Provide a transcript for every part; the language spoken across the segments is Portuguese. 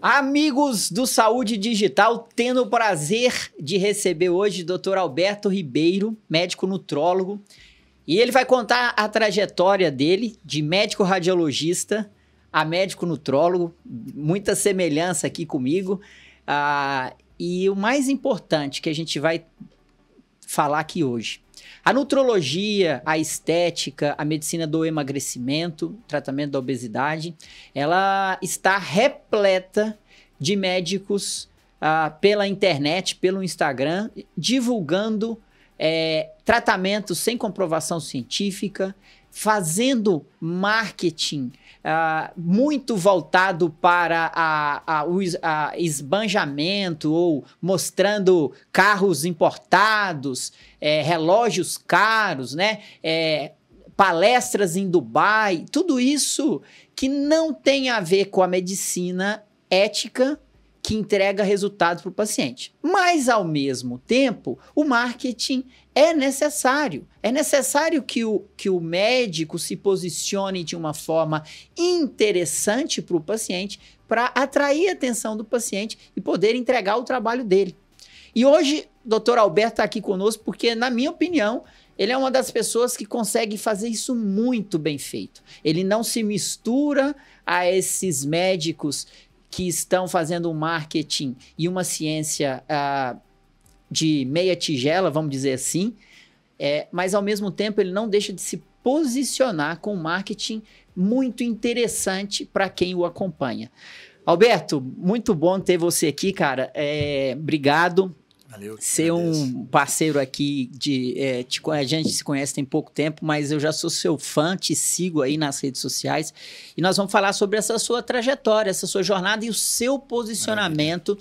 Amigos do Saúde Digital, tendo o prazer de receber hoje o Dr. Alberto Ribeiro, médico nutrólogo, e ele vai contar a trajetória dele de médico radiologista a médico nutrólogo, muita semelhança aqui comigo, e o mais importante que a gente vai falar aqui hoje. A nutrologia, a estética, a medicina do emagrecimento, tratamento da obesidade, ela está repleta de médicos pela internet, pelo Instagram, divulgando tratamentos sem comprovação científica, fazendo marketing muito voltado para o esbanjamento ou mostrando carros importados, relógios caros, né? Palestras em Dubai, tudo isso que não tem a ver com a medicina ética que entrega resultados para o paciente. Mas, ao mesmo tempo, o marketing é necessário. É necessário que o médico se posicione de uma forma interessante para o paciente, para atrair a atenção do paciente e poder entregar o trabalho dele. E hoje, o Dr. Alberto está aqui conosco porque, na minha opinião, ele é uma das pessoas que consegue fazer isso muito bem feito. Ele não se mistura a esses médicos que estão fazendo um marketing e uma ciência de meia tigela, vamos dizer assim, mas ao mesmo tempo ele não deixa de se posicionar com um marketing muito interessante para quem o acompanha. Alberto, muito bom ter você aqui, cara. Obrigado. Valeu. Ser um parceiro aqui a gente se conhece tem pouco tempo, mas eu já sou seu fã, te sigo aí nas redes sociais e nós vamos falar sobre essa sua trajetória, essa sua jornada e o seu posicionamento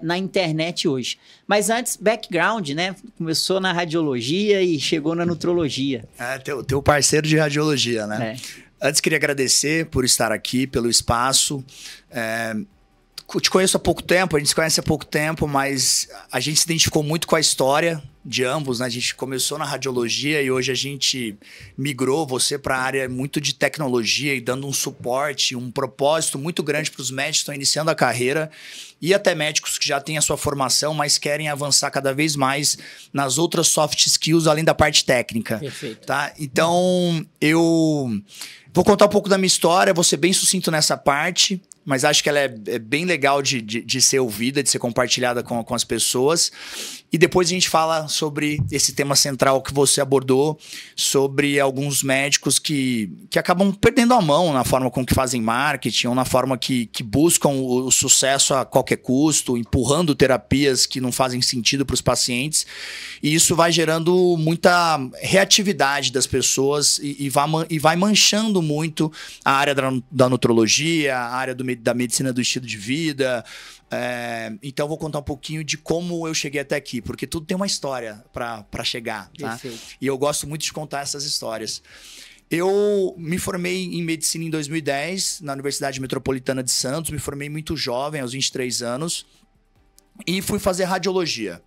na internet hoje. Mas antes, background, né? Começou na radiologia e chegou na nutrologia. Teu parceiro de radiologia, né? Antes queria agradecer por estar aqui, pelo espaço. Te conheço há pouco tempo, a gente se conhece há pouco tempo, mas a gente se identificou muito com a história de ambos, né? A gente começou na radiologia e hoje a gente migrou você para a área muito de tecnologia e dando um suporte, um propósito muito grande para os médicos que estão iniciando a carreira e até médicos que já têm a sua formação, mas querem avançar cada vez mais nas outras soft skills além da parte técnica. Perfeito. Tá? Então, eu vou contar um pouco da minha história, vou ser bem sucinto nessa parte, mas acho que ela é bem legal de ser ouvida, de ser compartilhada com as pessoas. E depois a gente fala sobre esse tema central que você abordou, sobre alguns médicos que acabam perdendo a mão na forma com que fazem marketing, ou na forma que buscam o sucesso a qualquer custo, empurrando terapias que não fazem sentido para os pacientes. E isso vai gerando muita reatividade das pessoas e vai manchando muito a área da nutrologia, a área da medicina do estilo de vida. Então vou contar um pouquinho de como eu cheguei até aqui, porque tudo tem uma história para chegar, tá? E eu gosto muito de contar essas histórias. Eu me formei em medicina em 2010 na Universidade Metropolitana de Santos, me formei muito jovem, aos 23 anos, e fui fazer radiologia.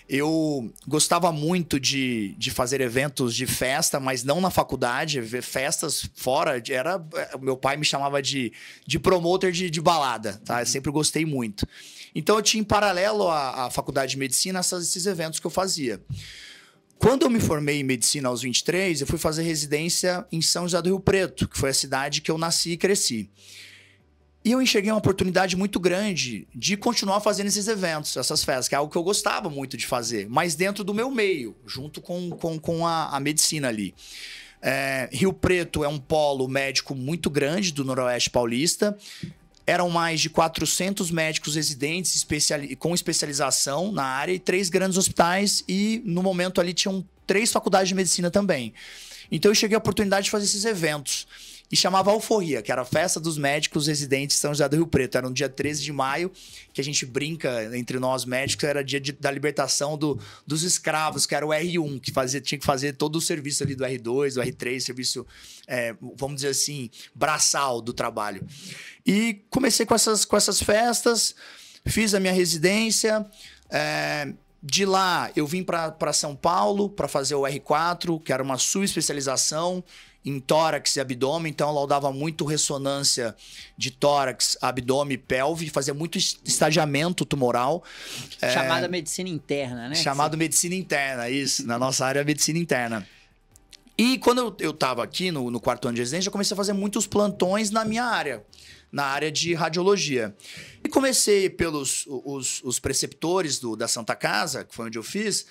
Eu gostava muito de fazer eventos de festa, mas não na faculdade, festas fora. Meu pai me chamava de promoter de balada, tá? Eu sempre gostei muito. Então eu tinha em paralelo à faculdade de medicina esses eventos que eu fazia. Quando eu me formei em medicina aos 23, eu fui fazer residência em São José do Rio Preto, que foi a cidade que eu nasci e cresci. E eu enxerguei uma oportunidade muito grande de continuar fazendo esses eventos, essas festas, que é algo que eu gostava muito de fazer, mas dentro do meu meio, junto com a medicina ali. Rio Preto é um polo médico muito grande do Noroeste Paulista. Eram mais de 400 médicos residentes com especialização na área e 3 grandes hospitais e, no momento, ali tinham 3 faculdades de medicina também. Então, eu cheguei à oportunidade de fazer esses eventos. E chamava Alforria, que era a festa dos médicos residentes de São José do Rio Preto. Era no dia 13 de maio, que a gente brinca entre nós médicos, era dia da libertação dos escravos, que era o R1, que tinha que fazer todo o serviço ali do R2, do R3, serviço, vamos dizer assim, braçal do trabalho. E comecei com essas festas, fiz a minha residência. De lá, eu vim para São Paulo para fazer o R4, que era uma subespecialização em tórax e abdômen, então eu laudava muito ressonância de tórax, abdômen e pelve, fazia muito estagiamento tumoral. Chamada medicina interna, né? Chamado medicina interna, isso. Na nossa área, medicina interna. E quando eu estava aqui no quarto ano de residência, eu comecei a fazer muitos plantões na minha área, na área de radiologia. E comecei pelos os preceptores da Santa Casa, que foi onde eu fiz,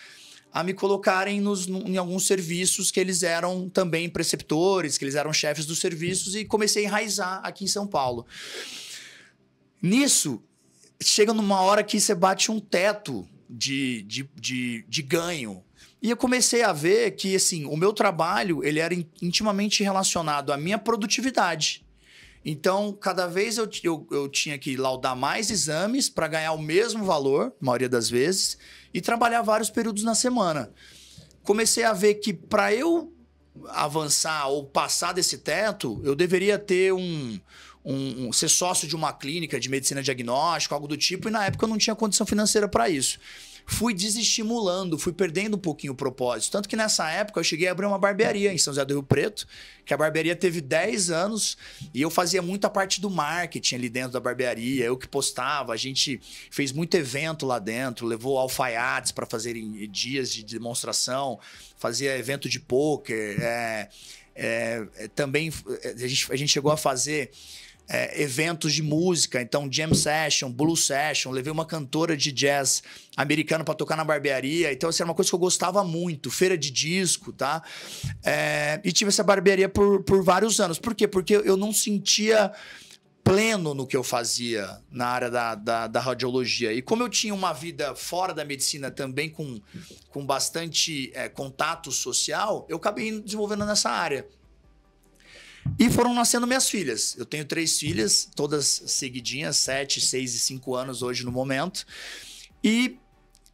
a me colocarem em alguns serviços que eles eram também preceptores, que eles eram chefes dos serviços, e comecei a enraizar aqui em São Paulo. Nisso, chega numa hora que você bate um teto de ganho. E eu comecei a ver que, assim, o meu trabalho ele era intimamente relacionado à minha produtividade. Então, cada vez eu tinha que laudar mais exames para ganhar o mesmo valor, a maioria das vezes, e trabalhar vários períodos na semana. Comecei a ver que para eu avançar ou passar desse teto, eu deveria ter ser sócio de uma clínica de medicina diagnóstica, algo do tipo, e na época eu não tinha condição financeira para isso. Fui desestimulando, fui perdendo um pouquinho o propósito. Tanto que nessa época eu cheguei a abrir uma barbearia em São José do Rio Preto, que a barbearia teve 10 anos e eu fazia muita parte do marketing ali dentro da barbearia, eu que postava, a gente fez muito evento lá dentro, levou alfaiates para fazerem dias de demonstração, fazia evento de pôquer, também a gente chegou a fazer eventos de música, então jam session, blues session, levei uma cantora de jazz americano para tocar na barbearia, então assim, era uma coisa que eu gostava muito, feira de disco, tá? E tive essa barbearia por vários anos. Por quê? Porque eu não sentia pleno no que eu fazia na área da radiologia. E como eu tinha uma vida fora da medicina também com bastante contato social, eu acabei desenvolvendo nessa área. E foram nascendo minhas filhas. Eu tenho 3 filhas, todas seguidinhas, 7, 6 e 5 anos hoje no momento. E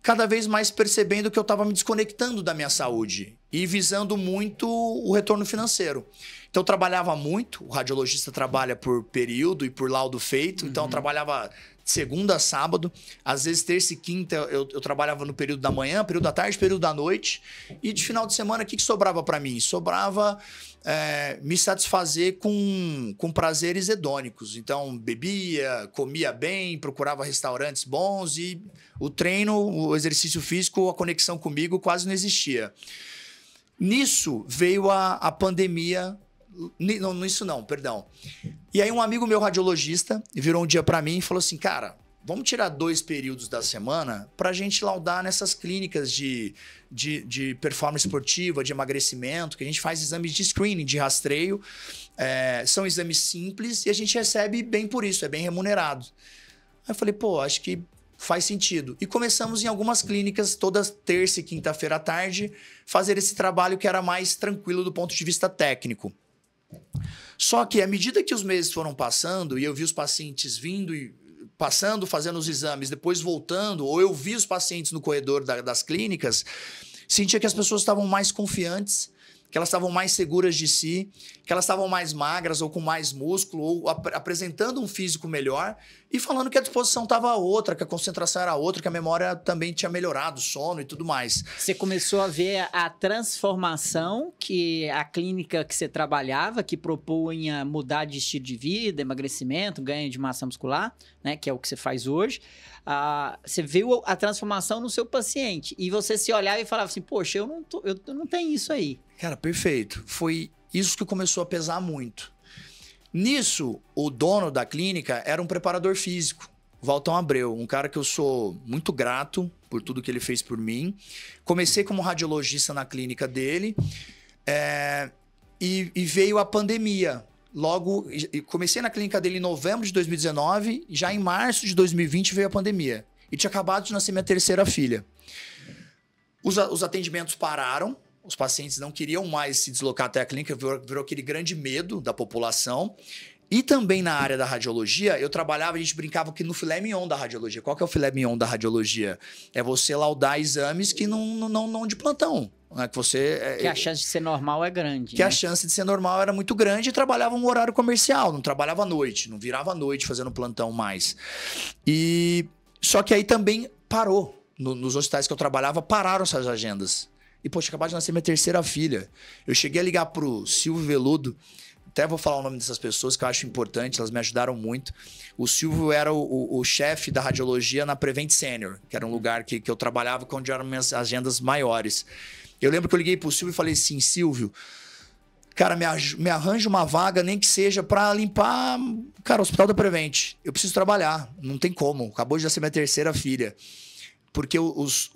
cada vez mais percebendo que eu estava me desconectando da minha saúde e visando muito o retorno financeiro. Então eu trabalhava muito, o radiologista trabalha por período e por laudo feito, então eu trabalhava segunda a sábado, às vezes terça e quinta eu trabalhava no período da manhã, período da tarde, período da noite, e de final de semana o que sobrava para mim? Sobrava me satisfazer com prazeres hedônicos. Então bebia, comia bem, procurava restaurantes bons e o treino, o exercício físico, a conexão comigo quase não existia. Nisso veio a pandemia. Não, isso não, perdão. E aí um amigo meu radiologista virou um dia pra mim e falou assim, cara, vamos tirar 2 períodos da semana pra gente laudar nessas clínicas de performance esportiva, de emagrecimento, que a gente faz exames de screening, de rastreio. São exames simples e a gente recebe bem por isso, é bem remunerado. Aí eu falei, pô, acho que faz sentido. E começamos em algumas clínicas, toda terça e quinta-feira à tarde, fazer esse trabalho que era mais tranquilo do ponto de vista técnico. Só que à medida que os meses foram passando e eu vi os pacientes vindo e passando, fazendo os exames, depois voltando, ou eu vi os pacientes no corredor das clínicas, sentia que as pessoas estavam mais confiantes, que elas estavam mais seguras de si, que elas estavam mais magras ou com mais músculo, ou apresentando um físico melhor e falando que a disposição estava outra, que a concentração era outra, que a memória também tinha melhorado, o sono e tudo mais. Você começou a ver a transformação que a clínica que você trabalhava, que propunha mudar de estilo de vida, emagrecimento, ganho de massa muscular, né, que é o que você faz hoje. Você viu a transformação no seu paciente e você se olhava e falava assim, poxa, eu não tenho isso aí. Cara, perfeito. Foi isso que começou a pesar muito. Nisso, o dono da clínica era um preparador físico, Valtão Abreu, um cara que eu sou muito grato por tudo que ele fez por mim. Comecei como radiologista na clínica dele e veio a pandemia. Logo, comecei na clínica dele em novembro de 2019, já em março de 2020 veio a pandemia. E tinha acabado de nascer minha 3ª filha. Os atendimentos pararam, os pacientes não queriam mais se deslocar até a clínica, virou aquele grande medo da população. E também na área da radiologia, eu trabalhava, a gente brincava que no filé mignon da radiologia. Qual que é o filé mignon da radiologia? É você laudar exames que não de plantão. Né? Que a chance de ser normal é grande. Que a chance de ser normal era muito grande e trabalhava um horário comercial, não trabalhava à noite, não virava à noite fazendo plantão mais. Só que aí também parou. Nos hospitais que eu trabalhava, pararam essas agendas. E, pô, tinha acabado de nascer minha terceira filha. Eu cheguei a ligar pro Silvio Veludo, até vou falar o nome dessas pessoas que eu acho importante, elas me ajudaram muito. O Silvio era o chefe da radiologia na Prevent Senior, que era um lugar que eu trabalhava onde eram minhas agendas maiores. Eu lembro que eu liguei pro Silvio e falei assim, Silvio, cara, me arranja uma vaga, nem que seja pra limpar, cara, o Hospital da Prevent. Eu preciso trabalhar, não tem como. Acabou de nascer minha terceira filha. Porque os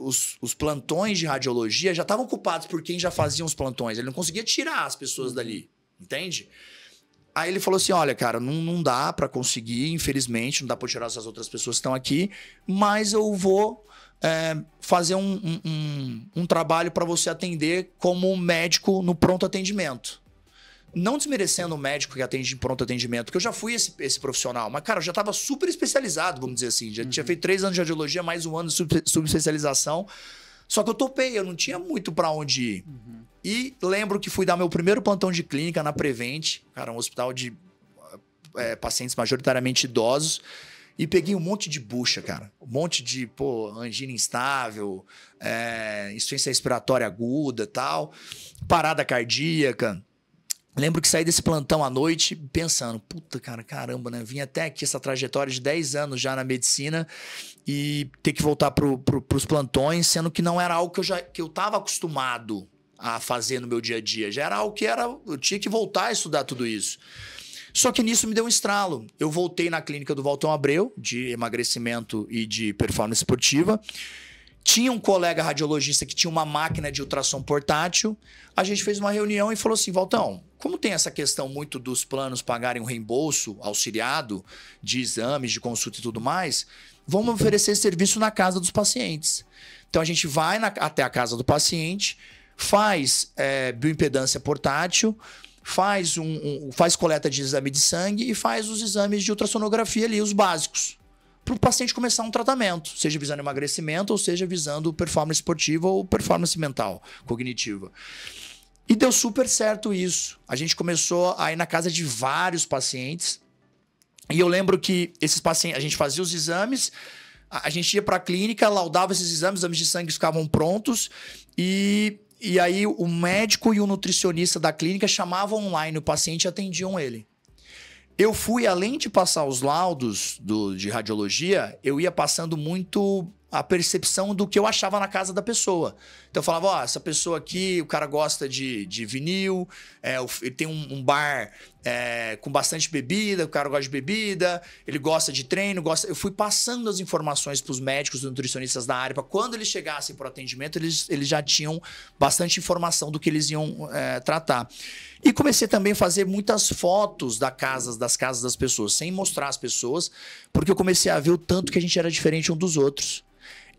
plantões de radiologia já estavam ocupados por quem já fazia os plantões. Ele não conseguia tirar as pessoas dali, entende? Aí ele falou assim, olha, cara, não dá pra conseguir, infelizmente, não dá pra tirar essas outras pessoas que estão aqui, mas eu vou fazer um trabalho pra você atender como médico no pronto atendimento. Não desmerecendo o médico que atende em pronto atendimento, porque eu já fui esse profissional, mas, cara, eu já estava super especializado, vamos dizer assim. Já tinha feito 3 anos de radiologia, mais 1 ano de subespecialização. Só que eu topei, eu não tinha muito para onde ir. E lembro que fui dar meu primeiro plantão de clínica na Prevent, cara, um hospital de pacientes majoritariamente idosos. E peguei um monte de bucha, cara. Um monte de, angina instável, insuficiência respiratória aguda e tal, parada cardíaca. Lembro que saí desse plantão à noite pensando, puta, cara, caramba, né? Vim até aqui essa trajetória de 10 anos já na medicina e ter que voltar pros plantões, sendo que não era algo que eu tava acostumado a fazer no meu dia a dia. Já era algo que eu tinha que voltar a estudar tudo isso. Só que nisso me deu um estralo. Eu voltei na clínica do Valtão Abreu, de emagrecimento e de performance esportiva. Tinha um colega radiologista que tinha uma máquina de ultrassom portátil. A gente fez uma reunião e falou assim, Valtão, como tem essa questão muito dos planos pagarem um reembolso auxiliado de exames, de consulta e tudo mais, vamos oferecer esse serviço na casa dos pacientes. Então a gente vai até a casa do paciente, faz bioimpedância portátil, faz coleta de exame de sangue e faz os exames de ultrassonografia ali, os básicos, para o paciente começar um tratamento, seja visando emagrecimento ou seja visando performance esportiva ou performance mental, cognitiva. E deu super certo isso. A gente começou a ir na casa de vários pacientes e eu lembro que esses pacientes, a gente fazia os exames, a gente ia para a clínica, laudava esses exames de sangue ficavam prontos e aí o médico e o nutricionista da clínica chamavam online o paciente e atendiam ele. Eu fui, além de passar os laudos de radiologia, eu ia passando muito a percepção do que eu achava na casa da pessoa. Então eu falava, essa pessoa aqui, o cara gosta de vinil, ele tem um bar com bastante bebida, o cara gosta de bebida, ele gosta de treino, Eu fui passando as informações para os médicos e nutricionistas da área, para quando eles chegassem para o atendimento, eles já tinham bastante informação do que eles iam tratar. E comecei também a fazer muitas fotos das casas das pessoas, sem mostrar as pessoas, porque eu comecei a ver o tanto que a gente era diferente um dos outros.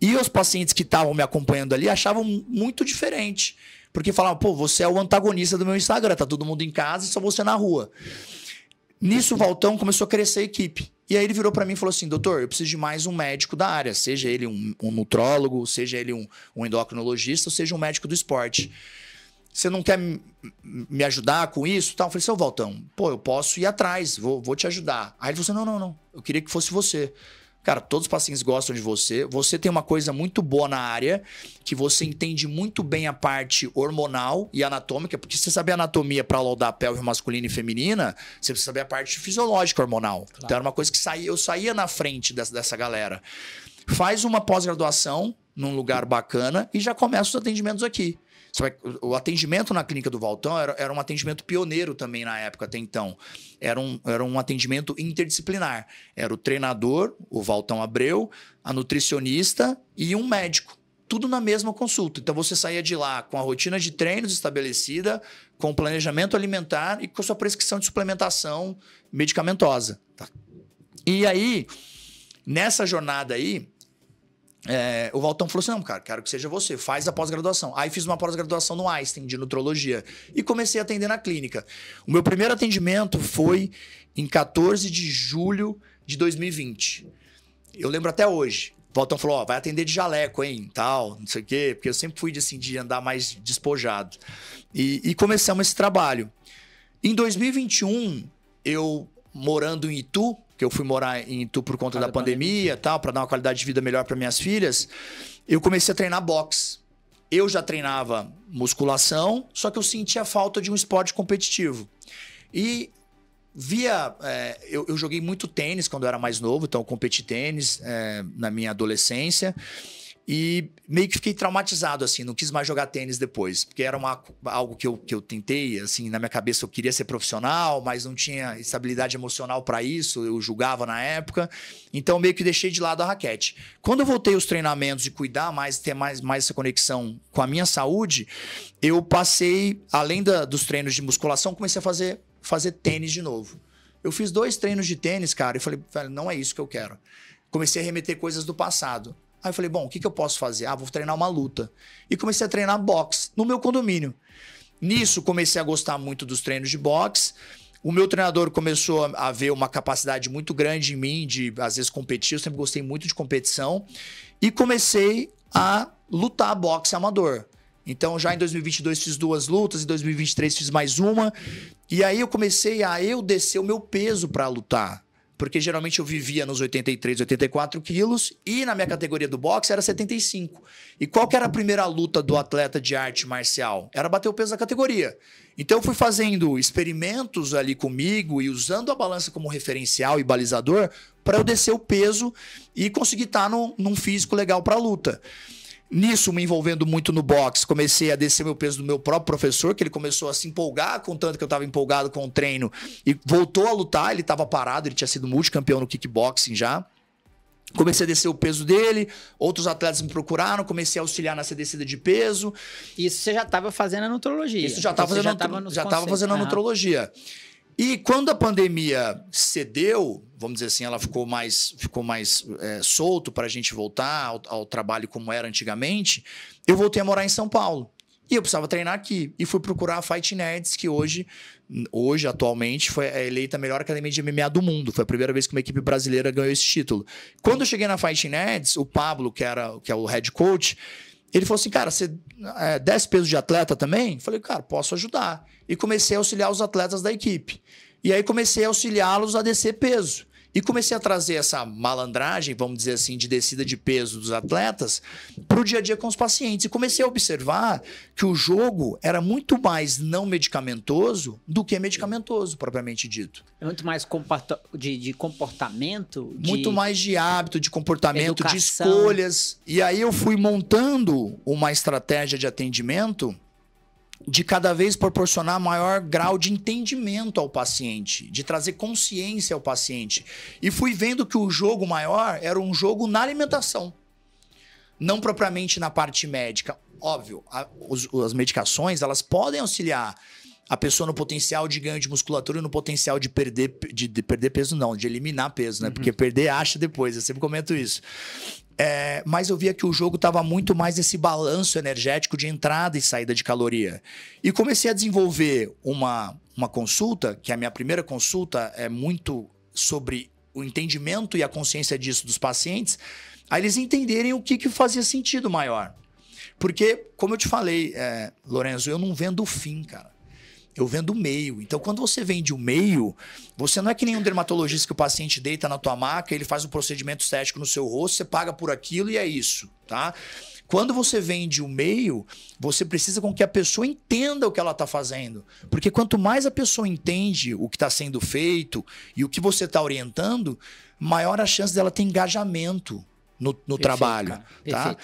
E os pacientes que estavam me acompanhando ali achavam muito diferente. Porque falavam, você é o antagonista do meu Instagram, tá todo mundo em casa e só você na rua. Nisso o Valtão começou a crescer a equipe. E aí ele virou para mim e falou assim, doutor, eu preciso de mais um médico da área. Seja ele um nutrólogo, seja ele um endocrinologista, ou seja um médico do esporte. Você não quer me ajudar com isso? Eu falei, seu Valtão, eu posso ir atrás, vou te ajudar. Aí ele falou assim, não, eu queria que fosse você. Cara, todos os pacientes gostam de você. Você tem uma coisa muito boa na área, que você entende muito bem a parte hormonal e anatômica, porque se você saber anatomia para laudar a pelve masculina e feminina, você precisa saber a parte fisiológica hormonal. Claro. Então era uma coisa que eu saía na frente dessa galera. Faz uma pós-graduação num lugar bacana e já começa os atendimentos aqui. O atendimento na clínica do Valtão era um atendimento pioneiro também na época até então. Era um atendimento interdisciplinar. Era o treinador, o Valtão Abreu, a nutricionista e um médico. Tudo na mesma consulta. Então você saía de lá com a rotina de treinos estabelecida, com o planejamento alimentar e com a sua prescrição de suplementação medicamentosa. Tá? E aí, nessa jornada aí, o Valtão falou assim, não, cara, quero que seja você, faz a pós-graduação. Aí fiz uma pós-graduação no Einstein, de nutrologia, e comecei a atender na clínica. O meu primeiro atendimento foi em 14 de julho de 2020. Eu lembro até hoje. O Valtão falou, vai atender de jaleco, hein, tal, não sei o quê, porque eu sempre fui de andar mais despojado. E começamos esse trabalho. Em 2021, eu morando em Itu, que eu fui morar em Itu por conta da pandemia e tal, para dar uma qualidade de vida melhor para minhas filhas, eu comecei a treinar boxe. eu já treinava musculação, só que eu sentia falta de um esporte competitivo. E eu joguei muito tênis quando eu era mais novo, então eu competi tênis na minha adolescência. E meio que fiquei traumatizado, assim, não quis mais jogar tênis depois. Porque era algo que eu tentei, assim, na minha cabeça eu queria ser profissional, mas não tinha estabilidade emocional para isso, eu julgava na época. Então meio que deixei de lado a raquete. Quando eu voltei aos treinamentos e cuidar mais, ter mais essa conexão com a minha saúde, eu passei, além dos treinos de musculação, comecei a fazer tênis de novo. Eu fiz 2 treinos de tênis, cara, e falei, não é isso que eu quero. Comecei a remeter coisas do passado. Aí eu falei, bom, o que eu posso fazer? Vou treinar uma luta. E comecei a treinar boxe no meu condomínio. Nisso, comecei a gostar muito dos treinos de boxe. O meu treinador começou a ver uma capacidade muito grande em mim de, às vezes, competir. Eu sempre gostei muito de competição. E comecei a lutar boxe amador. Então, já em 2022 fiz 2 lutas, em 2023 fiz mais uma. E aí eu comecei a descer o meu peso para lutar. Porque geralmente eu vivia nos 83, 84 quilos e na minha categoria do boxe era 75. E qual que era a primeira luta do atleta de arte marcial? Era bater o peso da categoria. Então eu fui fazendo experimentos ali comigo e usando a balança como referencial e balizador para eu descer o peso e conseguir estar num físico legal para a luta. Nisso, me envolvendo muito no boxe, comecei a descer meu peso do meu próprio professor, que ele começou a se empolgar, contando que eu estava empolgado com o treino, e voltou a lutar, ele estava parado, ele tinha sido multicampeão no kickboxing já. Comecei a descer o peso dele, outros atletas me procuraram, comecei a auxiliar nessa descida de peso. Isso você já estava fazendo a nutrologia? Isso já estava fazendo a nutrologia. E quando a pandemia cedeu, vamos dizer assim, ela ficou mais solto para a gente voltar ao trabalho como era antigamente, eu voltei a morar em São Paulo. E eu precisava treinar aqui. E fui procurar a Fight Nerds, que hoje atualmente, foi eleita a melhor academia de MMA do mundo. Foi a primeira vez que uma equipe brasileira ganhou esse título. Quando eu cheguei na Fight Nerds, o Pablo, que é o head coach, ele falou assim, cara, você desce peso de atleta também? Eu falei, cara, posso ajudar. E comecei a auxiliar os atletas da equipe. E aí comecei a auxiliá-los a descer peso. E comecei a trazer essa malandragem, vamos dizer assim, de descida de peso dos atletas para o dia a dia com os pacientes. E comecei a observar que o jogo era muito mais não medicamentoso do que medicamentoso, propriamente dito. É muito mais de comportamento? Muito mais de hábito, de comportamento, educação. De escolhas. E aí eu fui montando uma estratégia de atendimento de cada vez proporcionar maior grau de entendimento ao paciente, de trazer consciência ao paciente. E fui vendo que o jogo maior era um jogo na alimentação, não propriamente na parte médica. Óbvio, as medicações, elas podem auxiliar a pessoa no potencial de ganho de musculatura e no potencial de perder peso, não, de eliminar peso, né? Porque perder acha depois, eu sempre comento isso. Mas eu via que o jogo estava muito mais nesse balanço energético de entrada e saída de caloria. E comecei a desenvolver uma consulta, que a minha primeira consulta é muito sobre o entendimento e a consciência disso dos pacientes, a eles entenderem o que fazia sentido maior. Porque, como eu te falei, Lorenzo, eu não vendo o fim, cara. Eu vendo o meio. Então, quando você vende o meio, você não é que nem um dermatologista que o paciente deita na tua maca, ele faz um procedimento estético no seu rosto, você paga por aquilo e é isso, tá? Quando você vende o meio, você precisa com que a pessoa entenda o que ela está fazendo. Porque quanto mais a pessoa entende o que está sendo feito e o que você está orientando, maior a chance dela ter engajamento no Perfeito, trabalho, tá?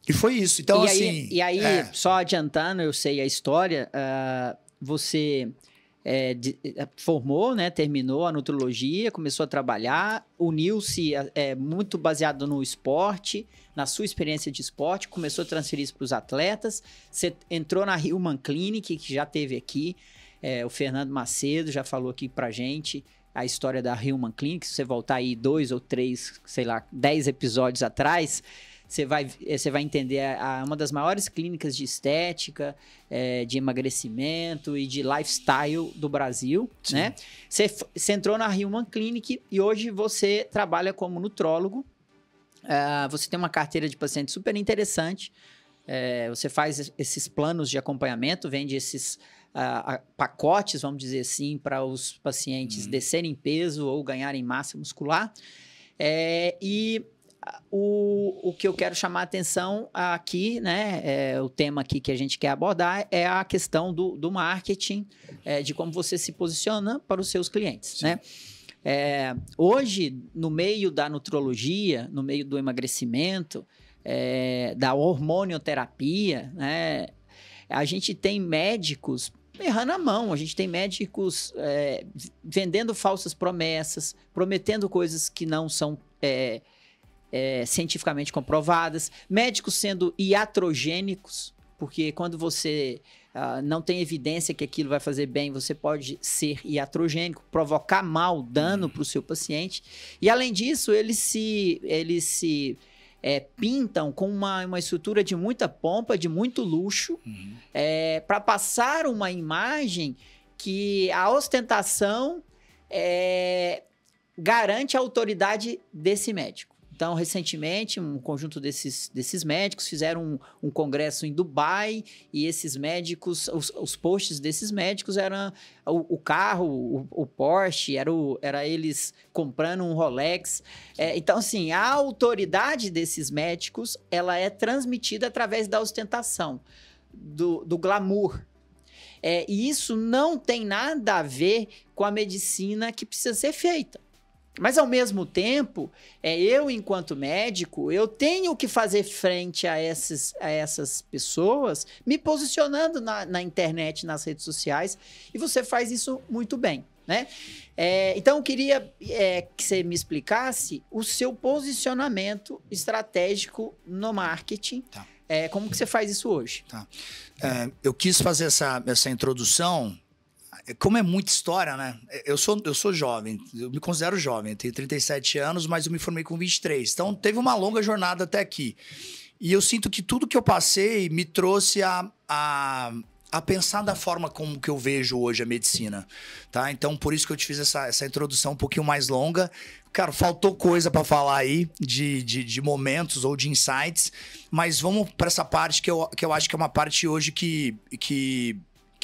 E foi isso. Então, e aí só adiantando, eu sei a história... Você formou, né, terminou a nutrologia, começou a trabalhar, uniu-se muito baseado no esporte, na sua experiência de esporte, começou a transferir isso para os atletas. Você entrou na Human Clinic, que já teve aqui, o Fernando Macedo já falou aqui pra gente a história da Human Clinic. Se você voltar aí 2 ou 3, sei lá, 10 episódios atrás, você vai entender uma das maiores clínicas de estética, de emagrecimento e de lifestyle do Brasil, Sim. né? Você entrou na Human Clinic e hoje você trabalha como nutrólogo. Você tem uma carteira de pacientes super interessante. Você faz esses planos de acompanhamento, vende esses pacotes, vamos dizer assim, para os pacientes descerem peso ou ganharem massa muscular. E o que eu quero chamar a atenção aqui, né? O tema aqui que a gente quer abordar é a questão do marketing, de como você se posiciona para os seus clientes, né? Hoje, no meio da nutrologia, no meio do emagrecimento, da hormonioterapia, né? A gente tem médicos errando a mão, a gente tem médicos vendendo falsas promessas, prometendo coisas que não são cientificamente comprovadas, médicos sendo iatrogênicos, porque quando você não tem evidência que aquilo vai fazer bem, você pode ser iatrogênico, provocar mal, dano para o seu paciente. E além disso, eles se pintam com uma estrutura de muita pompa, de muito luxo, para passar uma imagem que a ostentação garante a autoridade desse médico. Então, recentemente, um conjunto desses médicos fizeram um congresso em Dubai e esses médicos, os posts desses médicos eram o carro, o Porsche, era eles comprando um Rolex. Então, assim, a autoridade desses médicos, ela é transmitida através da ostentação, do glamour. E isso não tem nada a ver com a medicina que precisa ser feita. Mas, ao mesmo tempo, eu, enquanto médico, eu tenho que fazer frente a essas pessoas, me posicionando na internet, nas redes sociais, e você faz isso muito bem, né? Então, eu queria que você me explicasse o seu posicionamento estratégico no marketing. Tá. Como que você faz isso hoje? Tá. Eu quis fazer essa introdução. Como é muita história, né? Eu sou jovem, eu me considero jovem, eu tenho 37 anos, mas eu me formei com 23. Então, teve uma longa jornada até aqui. E eu sinto que tudo que eu passei me trouxe a pensar da forma como que eu vejo hoje a medicina, tá? Então, por isso que eu te fiz essa introdução um pouquinho mais longa. Cara, faltou coisa para falar aí de momentos ou de insights, mas vamos para essa parte que eu acho que é uma parte hoje que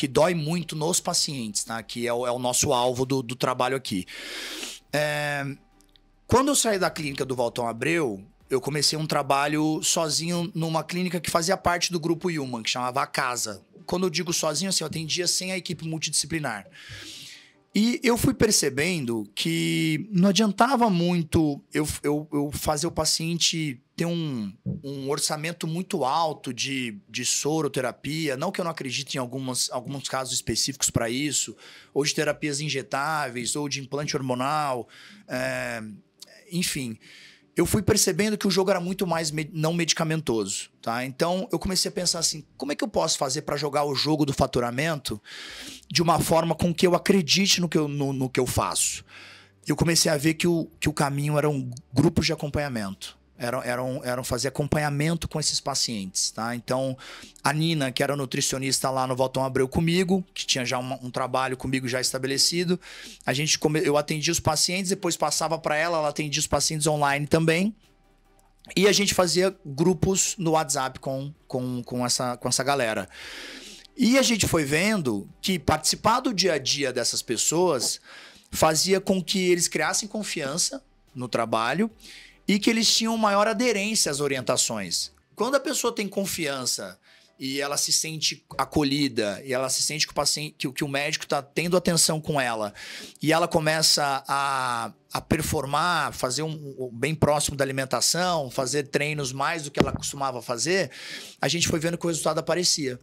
dói muito nos pacientes, tá? Que é o nosso alvo do trabalho aqui. Quando eu saí da clínica do Valton Abreu, eu comecei um trabalho sozinho numa clínica que fazia parte do grupo Human, que chamava A Casa. Quando eu digo sozinho, assim, eu atendia sem a equipe multidisciplinar. E eu fui percebendo que não adiantava muito eu fazer o paciente ter um orçamento muito alto de soroterapia. Não que eu não acredite em alguns casos específicos para isso, ou de terapias injetáveis, ou de implante hormonal, enfim. Eu fui percebendo que o jogo era muito mais não medicamentoso, tá? Então, eu comecei a pensar assim, como é que eu posso fazer para jogar o jogo do faturamento de uma forma com que eu acredite no que eu faço? Eu comecei a ver que o caminho eram grupos de acompanhamento. Eram fazer acompanhamento com esses pacientes, tá? Então, a Nina, que era nutricionista lá no Valton Abreu comigo, que tinha já um trabalho comigo já estabelecido, eu atendia os pacientes, depois passava para ela atendia os pacientes online também, e a gente fazia grupos no WhatsApp com essa galera. E a gente foi vendo que participar do dia a dia dessas pessoas fazia com que eles criassem confiança no trabalho e que eles tinham maior aderência às orientações. Quando a pessoa tem confiança e ela se sente acolhida, e ela se sente que o médico está tendo atenção com ela, e ela começa a performar, fazer um bem próximo da alimentação, fazer treinos mais do que ela costumava fazer, a gente foi vendo que o resultado aparecia.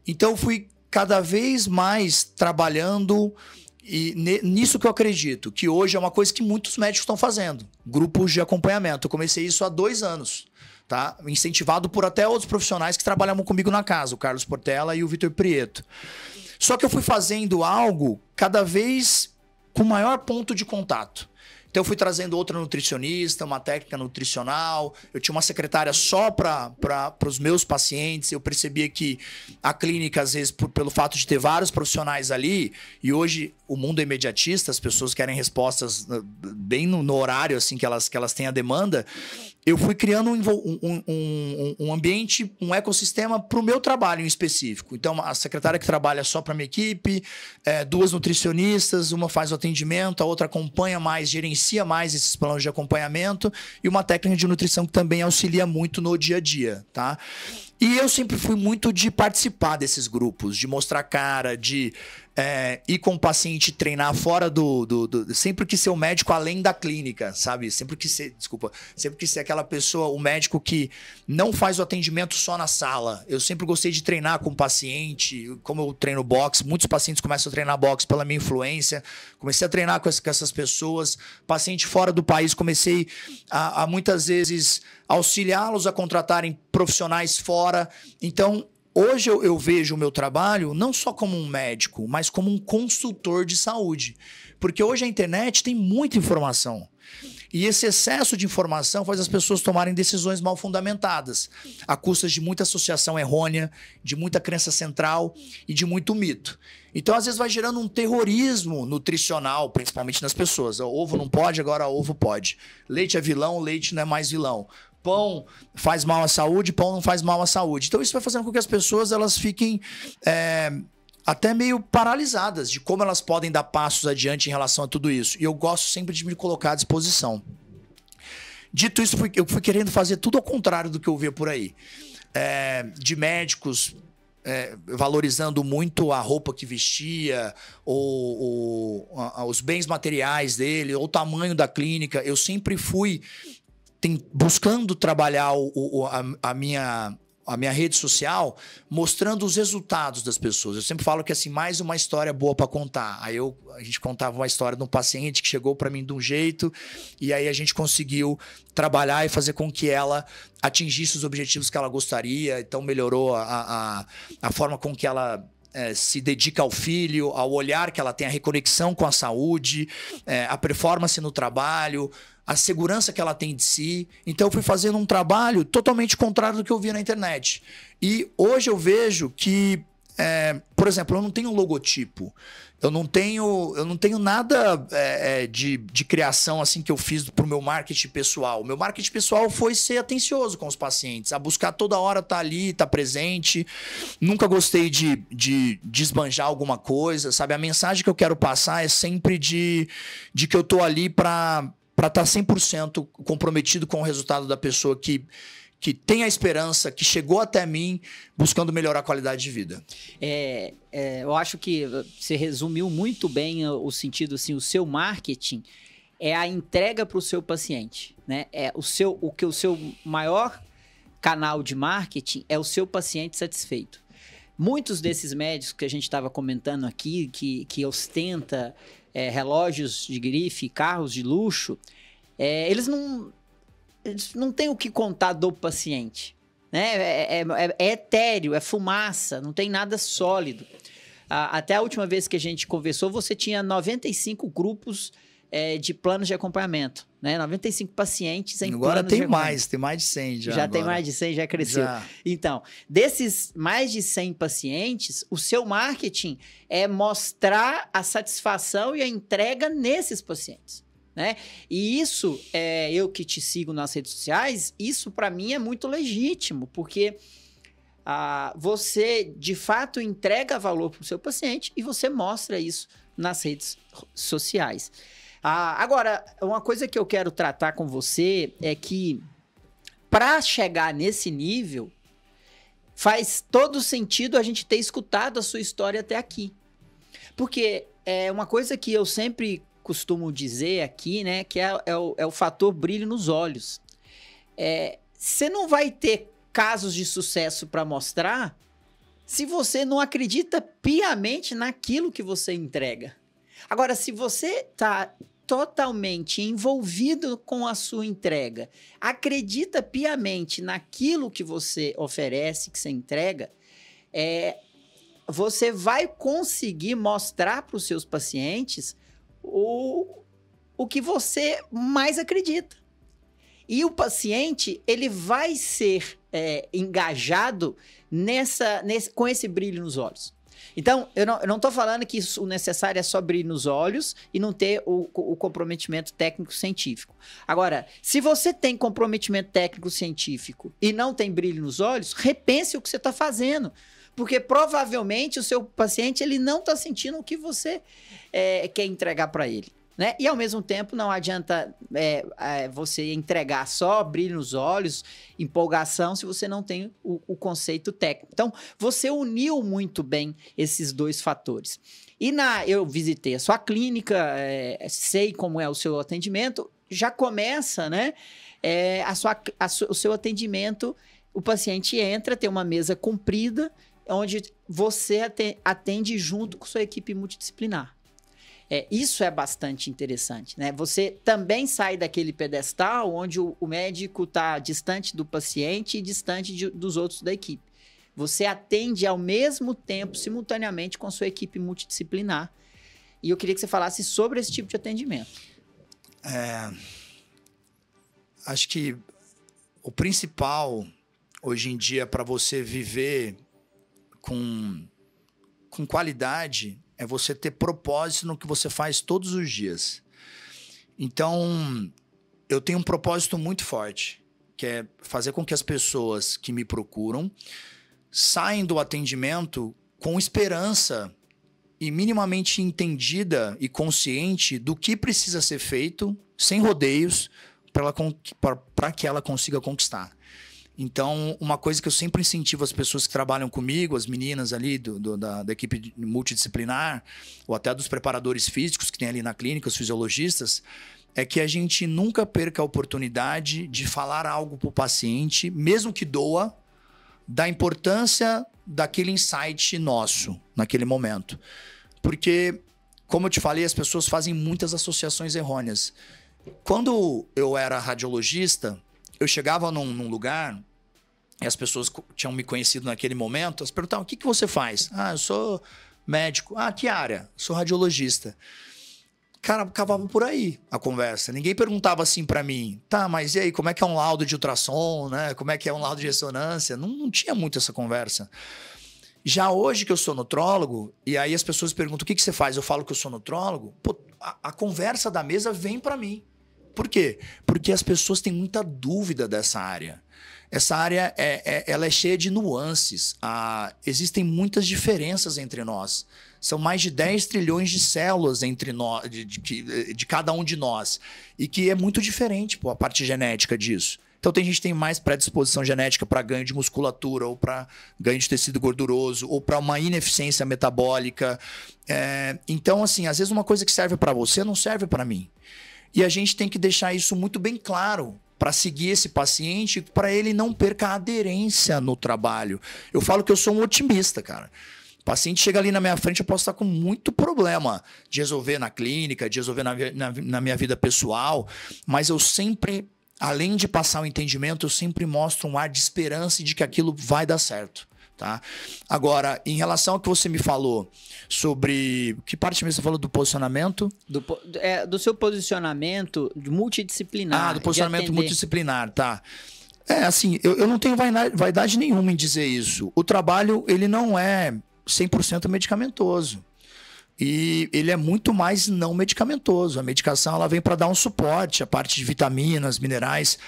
Então eu fui cada vez mais trabalhando. E nisso que eu acredito, que hoje é uma coisa que muitos médicos estão fazendo. Grupos de acompanhamento. Eu comecei isso há 2 anos, tá? Incentivado por até outros profissionais que trabalhavam comigo na casa, o Carlos Portela e o Vitor Prieto. Só que eu fui fazendo algo cada vez com maior ponto de contato. Então eu fui trazendo outra nutricionista, uma técnica nutricional, eu tinha uma secretária só para os meus pacientes, eu percebia que a clínica, às vezes, pelo fato de ter vários profissionais ali, e hoje o mundo é imediatista, as pessoas querem respostas bem no horário assim que elas têm a demanda, eu fui criando um ambiente, um ecossistema para o meu trabalho em específico. Então, a secretária que trabalha só para a minha equipe, 2 nutricionistas, uma faz o atendimento, a outra acompanha mais, gerencia mais esses planos de acompanhamento, e uma técnica de nutrição que também auxilia muito no dia a dia, tá? E eu sempre fui muito de participar desses grupos, de mostrar cara, de ir com o paciente treinar fora sempre que ser o médico além da clínica, sabe? Sempre que ser aquela pessoa, o médico que não faz o atendimento só na sala. Eu sempre gostei de treinar com o paciente, como eu treino boxe, muitos pacientes começam a treinar boxe pela minha influência, comecei a treinar com essas pessoas, paciente fora do país, comecei a muitas vezes auxiliá-los a contratarem profissionais fora. Então, hoje eu vejo o meu trabalho não só como um médico, mas como um consultor de saúde. Porque hoje a internet tem muita informação. E esse excesso de informação faz as pessoas tomarem decisões mal fundamentadas, a custas de muita associação errônea, de muita crença central e de muito mito. Então, às vezes, vai gerando um terrorismo nutricional, principalmente nas pessoas. O ovo não pode, agora o ovo pode. Leite é vilão, leite não é mais vilão. Pão faz mal à saúde, pão não faz mal à saúde. Então, isso vai fazendo com que as pessoas elas fiquem até meio paralisadas de como elas podem dar passos adiante em relação a tudo isso. E eu gosto sempre de me colocar à disposição. Dito isso, eu fui querendo fazer tudo ao contrário do que eu via por aí. De médicos valorizando muito a roupa que vestia, ou os bens materiais dele, ou o tamanho da clínica. Eu sempre fui buscando trabalhar a minha rede social, mostrando os resultados das pessoas. Eu sempre falo que assim, mais uma história boa para contar. Aí a gente contava uma história de um paciente que chegou para mim de um jeito, e aí a gente conseguiu trabalhar e fazer com que ela atingisse os objetivos que ela gostaria. Então melhorou a forma com que ela se dedica ao filho, ao olhar que ela tem, a reconexão com a saúde, a performance no trabalho, a segurança que ela tem de si. Então eu fui fazendo um trabalho totalmente contrário do que eu via na internet. E hoje eu vejo que, por exemplo, eu não tenho logotipo, eu não tenho nada de criação assim que eu fiz pro meu marketing pessoal. O meu marketing pessoal foi ser atencioso com os pacientes, a buscar toda hora estar ali, estar presente. Nunca gostei de esbanjar alguma coisa, sabe? A mensagem que eu quero passar é sempre de que eu tô ali para estar 100% comprometido com o resultado da pessoa que tem a esperança, que chegou até mim buscando melhorar a qualidade de vida. Eu acho que você resumiu muito bem o sentido, assim, o seu marketing é a entrega para o seu paciente, né? O seu maior canal de marketing é o seu paciente satisfeito. Muitos desses médicos que a gente estava comentando aqui, que ostenta relógios de grife, carros de luxo, eles não têm o que contar do paciente, né? É etéreo, é fumaça, não tem nada sólido. Até a última vez que a gente conversou, você tinha 95 grupos de planos de acompanhamento, né? 95 pacientes em agora planos de acompanhamento. Agora tem mais de 100 já. Já tem mais de 100, já cresceu. Já. Então, desses mais de 100 pacientes, o seu marketing é mostrar a satisfação e a entrega nesses pacientes, né? E isso, eu que te sigo nas redes sociais, isso para mim é muito legítimo, porque você de fato entrega valor para o seu paciente e você mostra isso nas redes sociais. Agora, uma coisa que eu quero tratar com você é que para chegar nesse nível, faz todo sentido a gente ter escutado a sua história até aqui. Porque é uma coisa que eu sempre costumo dizer aqui, né, que é o fator brilho nos olhos. Você não vai ter casos de sucesso para mostrar se você não acredita piamente naquilo que você entrega. Agora, se você está totalmente envolvido com a sua entrega, acredita piamente naquilo que você oferece, que você entrega, você vai conseguir mostrar para os seus pacientes o que você mais acredita. E o paciente, ele vai ser engajado com esse brilho nos olhos. Então, eu não tô falando que o necessário é só brilho nos olhos e não ter o comprometimento técnico-científico. Agora, se você tem comprometimento técnico-científico e não tem brilho nos olhos, repense o que você está fazendo. Porque provavelmente o seu paciente ele não está sentindo o que você quer entregar para ele. Né? E ao mesmo tempo não adianta você entregar só brilho nos olhos, empolgação, se você não tem o conceito técnico. Então, você uniu muito bem esses dois fatores. E eu visitei a sua clínica, sei como é o seu atendimento, já começa, né, o seu atendimento, o paciente entra, tem uma mesa comprida, onde você atende junto com sua equipe multidisciplinar. Isso é bastante interessante, né? Você também sai daquele pedestal onde o médico está distante do paciente e distante dos outros da equipe. Você atende ao mesmo tempo, simultaneamente, com sua equipe multidisciplinar. E eu queria que você falasse sobre esse tipo de atendimento. Acho que o principal, hoje em dia, para você viver com qualidade, é você ter propósito no que você faz todos os dias. Então, eu tenho um propósito muito forte, que é fazer com que as pessoas que me procuram saem do atendimento com esperança e minimamente entendida e consciente do que precisa ser feito, sem rodeios, para que ela consiga conquistar. Então, uma coisa que eu sempre incentivo as pessoas que trabalham comigo, as meninas ali da equipe multidisciplinar, ou até dos preparadores físicos que tem ali na clínica, os fisiologistas, é que a gente nunca perca a oportunidade de falar algo para o paciente, mesmo que doa, da importância daquele insight nosso, naquele momento. Porque, como eu te falei, as pessoas fazem muitas associações errôneas. Quando eu era radiologista, eu chegava num lugar e as pessoas tinham me conhecido naquele momento, elas perguntavam, o que você faz? Eu sou médico. Que área? Sou radiologista. Cara, acabava por aí a conversa. Ninguém perguntava assim pra mim, tá, mas e aí, como é que é um laudo de ultrassom, né? Como é que é um laudo de ressonância? Não tinha muito essa conversa. Já hoje que eu sou nutrólogo, e aí as pessoas perguntam, o que você faz? Eu falo que eu sou nutrólogo. Pô, a conversa da mesa vem pra mim. Por quê? Porque as pessoas têm muita dúvida dessa área. Essa área ela é cheia de nuances. Existem muitas diferenças entre nós. São mais de 10 trilhões de células entre nós, de cada um de nós. E que é muito diferente, a parte genética disso. Então tem gente que tem mais predisposição genética para ganho de musculatura, ou para ganho de tecido gorduroso, ou para uma ineficiência metabólica. Então, assim, às vezes uma coisa que serve para você não serve para mim. E a gente tem que deixar isso muito bem claro para seguir esse paciente, para ele não perca a aderência no trabalho. Eu falo que eu sou um otimista, cara. O paciente chega ali na minha frente, eu posso estar com muito problema de resolver na clínica, de resolver na minha vida pessoal, mas eu sempre, além de passar o entendimento, eu sempre mostro um ar de esperança e de que aquilo vai dar certo. Tá? Agora, em relação ao que você me falou sobre... Que parte mesmo você falou do posicionamento? Do seu posicionamento multidisciplinar. Do posicionamento multidisciplinar, tá. Assim, eu não tenho vaidade nenhuma em dizer isso. O trabalho, ele não é 100% medicamentoso. E ele é muito mais não medicamentoso. A medicação, ela vem para dar um suporte, a parte de vitaminas, minerais...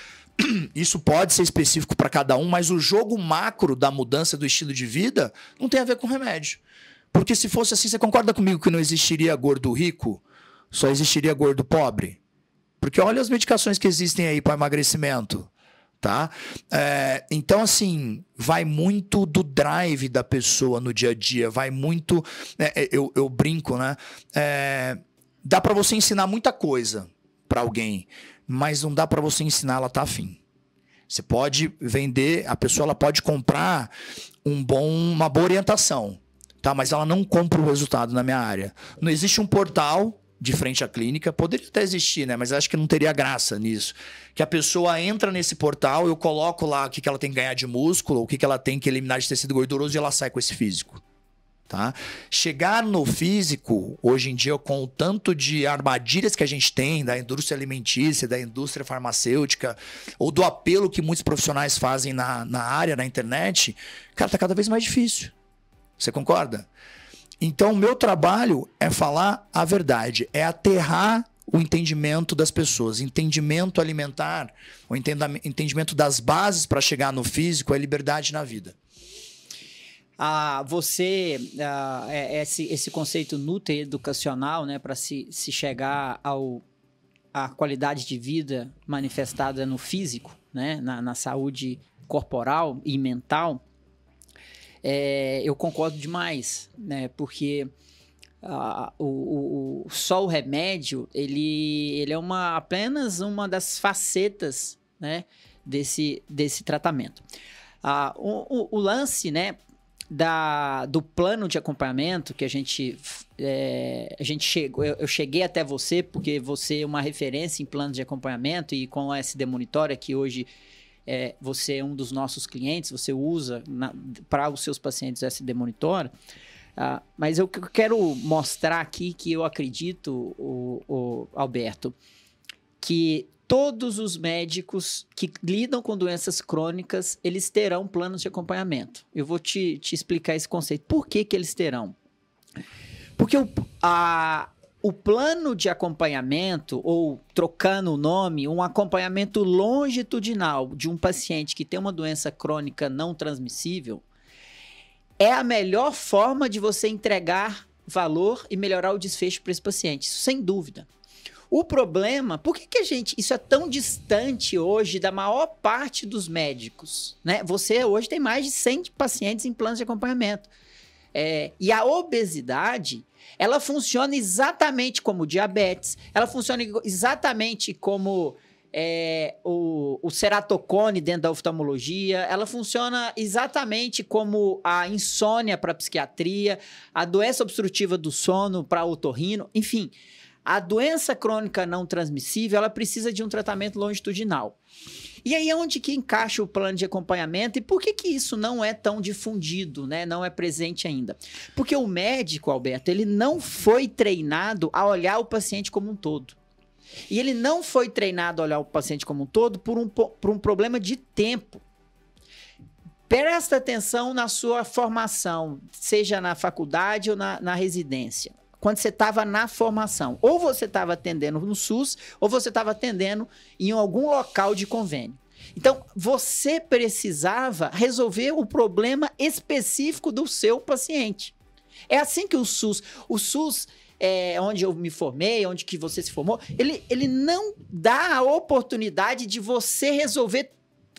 Isso pode ser específico para cada um, mas o jogo macro da mudança do estilo de vida não tem a ver com remédio. Porque se fosse assim, você concorda comigo que não existiria gordo rico? Só existiria gordo pobre? Porque olha as medicações que existem aí para emagrecimento. Tá? Então, assim, vai muito do drive da pessoa no dia a dia, vai muito... Eu brinco, né? Dá para você ensinar muita coisa para alguém, mas não dá para você ensinar ela tá afim. Você pode vender, a pessoa ela pode comprar uma boa orientação, tá? Mas ela não compra o resultado na minha área. Não existe um portal de frente à clínica, poderia até existir, né? Mas acho que não teria graça nisso. Que a pessoa entra nesse portal, eu coloco lá o que ela tem que ganhar de músculo, o que ela tem que eliminar de tecido gorduroso e ela sai com esse físico. Tá? Chegar no físico, hoje em dia, com o tanto de armadilhas que a gente tem da indústria alimentícia, da indústria farmacêutica, ou do apelo que muitos profissionais fazem na área, na internet, cara, tá cada vez mais difícil. Você concorda? Então, o meu trabalho é falar a verdade, é aterrar o entendimento das pessoas. Entendimento alimentar, o entendimento das bases para chegar no físico é liberdade na vida. Esse conceito nutri-educacional, né, para se chegar à qualidade de vida manifestada no físico, né, na saúde corporal e mental, eu concordo demais, né, porque só o remédio ele é apenas uma das facetas, né, desse tratamento. O lance, né, do plano de acompanhamento que a gente chegou, eu cheguei até você porque você é uma referência em planos de acompanhamento e com a SD Monitora, que hoje você é um dos nossos clientes, você usa para os seus pacientes o SD Monitora. Mas eu quero mostrar aqui que eu acredito, Alberto, que todos os médicos que lidam com doenças crônicas, eles terão planos de acompanhamento. Eu vou te explicar esse conceito. Por que eles terão? Porque o plano de acompanhamento, ou trocando o nome, um acompanhamento longitudinal de um paciente que tem uma doença crônica não transmissível, é a melhor forma de você entregar valor e melhorar o desfecho para esse paciente, isso sem dúvida. O problema, por que isso é tão distante hoje da maior parte dos médicos, né? Você hoje tem mais de 100 pacientes em planos de acompanhamento. E a obesidade, ela funciona exatamente como diabetes, ela funciona exatamente como o ceratocone dentro da oftalmologia, ela funciona exatamente como a insônia para a psiquiatria, a doença obstrutiva do sono para otorrino, enfim. A doença crônica não transmissível, ela precisa de um tratamento longitudinal. E aí é onde que encaixa o plano de acompanhamento e por que isso não é tão difundido, né? Não é presente ainda? Porque o médico, Alberto, ele não foi treinado a olhar o paciente como um todo. E ele não foi treinado a olhar o paciente como um todo por um problema de tempo. Presta atenção na sua formação, seja na faculdade ou na residência. Quando você estava na formação, ou você estava atendendo no SUS, ou você estava atendendo em algum local de convênio. Então, você precisava resolver o problema específico do seu paciente. É assim que o SUS, onde eu me formei, onde que você se formou, ele não dá a oportunidade de você resolver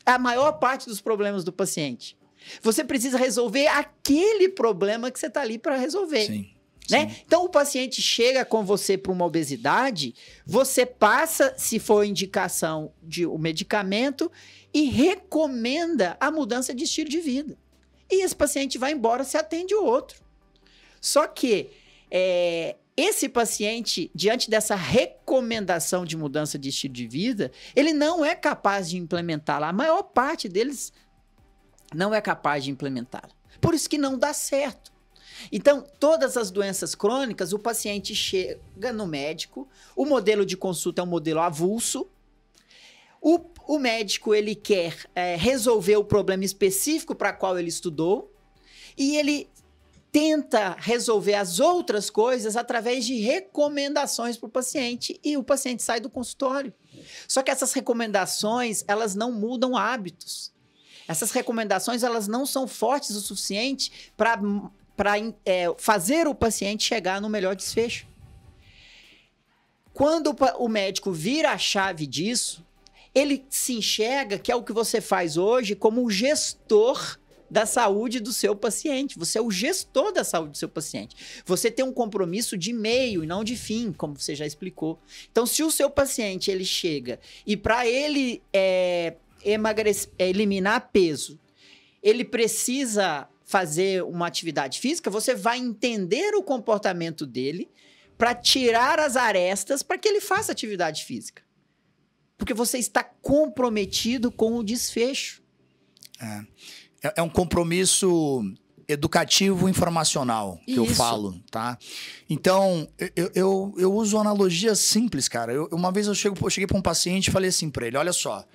a maior parte dos problemas do paciente. Você precisa resolver aquele problema que você está ali para resolver. Sim. Né? Então, o paciente chega com você para uma obesidade, você passa, se for indicação de um medicamento, e recomenda a mudança de estilo de vida. E esse paciente vai embora, se atende o outro. Só que esse paciente, diante dessa recomendação de mudança de estilo de vida, ele não é capaz de implementá-la. A maior parte deles não é capaz de implementá-la. Por isso que não dá certo. Então, todas as doenças crônicas, o paciente chega no médico, o modelo de consulta é um modelo avulso, o médico ele quer resolver o problema específico para qual ele estudou e ele tenta resolver as outras coisas através de recomendações para o paciente e o paciente sai do consultório. Só que essas recomendações, elas não mudam hábitos. Essas recomendações, elas não são fortes o suficiente para fazer o paciente chegar no melhor desfecho. Quando o médico vira a chave disso, ele se enxerga que é o que você faz hoje como um gestor da saúde do seu paciente. Você é o gestor da saúde do seu paciente. Você tem um compromisso de meio e não de fim, como você já explicou. Então, se o seu paciente ele chega e para ele eliminar peso, ele precisa fazer uma atividade física, você vai entender o comportamento dele para tirar as arestas para que ele faça atividade física. Porque você está comprometido com o desfecho. É um compromisso educativo informacional que eu falo, tá? Então, eu uso analogias simples, cara. Uma vez eu cheguei para um paciente e falei assim para ele, olha só,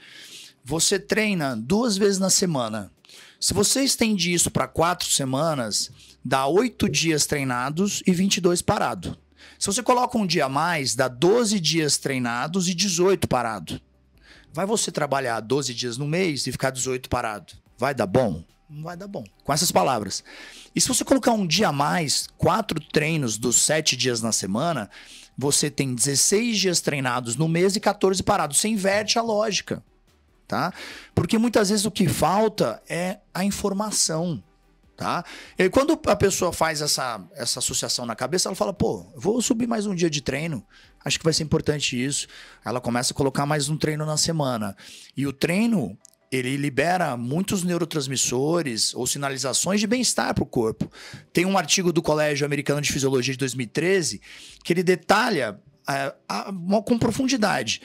você treina 2 vezes na semana. Se você estende isso para 4 semanas, dá 8 dias treinados e 22 parado. Se você coloca um dia a mais, dá 12 dias treinados e 18 parado. Vai você trabalhar 12 dias no mês e ficar 18 parado? Vai dar bom? Não vai dar bom. Com essas palavras. E se você colocar um dia a mais, 4 treinos dos 7 dias na semana, você tem 16 dias treinados no mês e 14 parados. Você inverte a lógica, tá? Porque muitas vezes o que falta é a informação, tá? E quando a pessoa faz essa associação na cabeça, ela fala, pô, vou subir mais um dia de treino, acho que vai ser importante isso. Ela começa a colocar mais um treino na semana. E o treino, ele libera muitos neurotransmissores ou sinalizações de bem-estar para o corpo. Tem um artigo do Colégio Americano de Fisiologia de 2013 que ele detalha com profundidade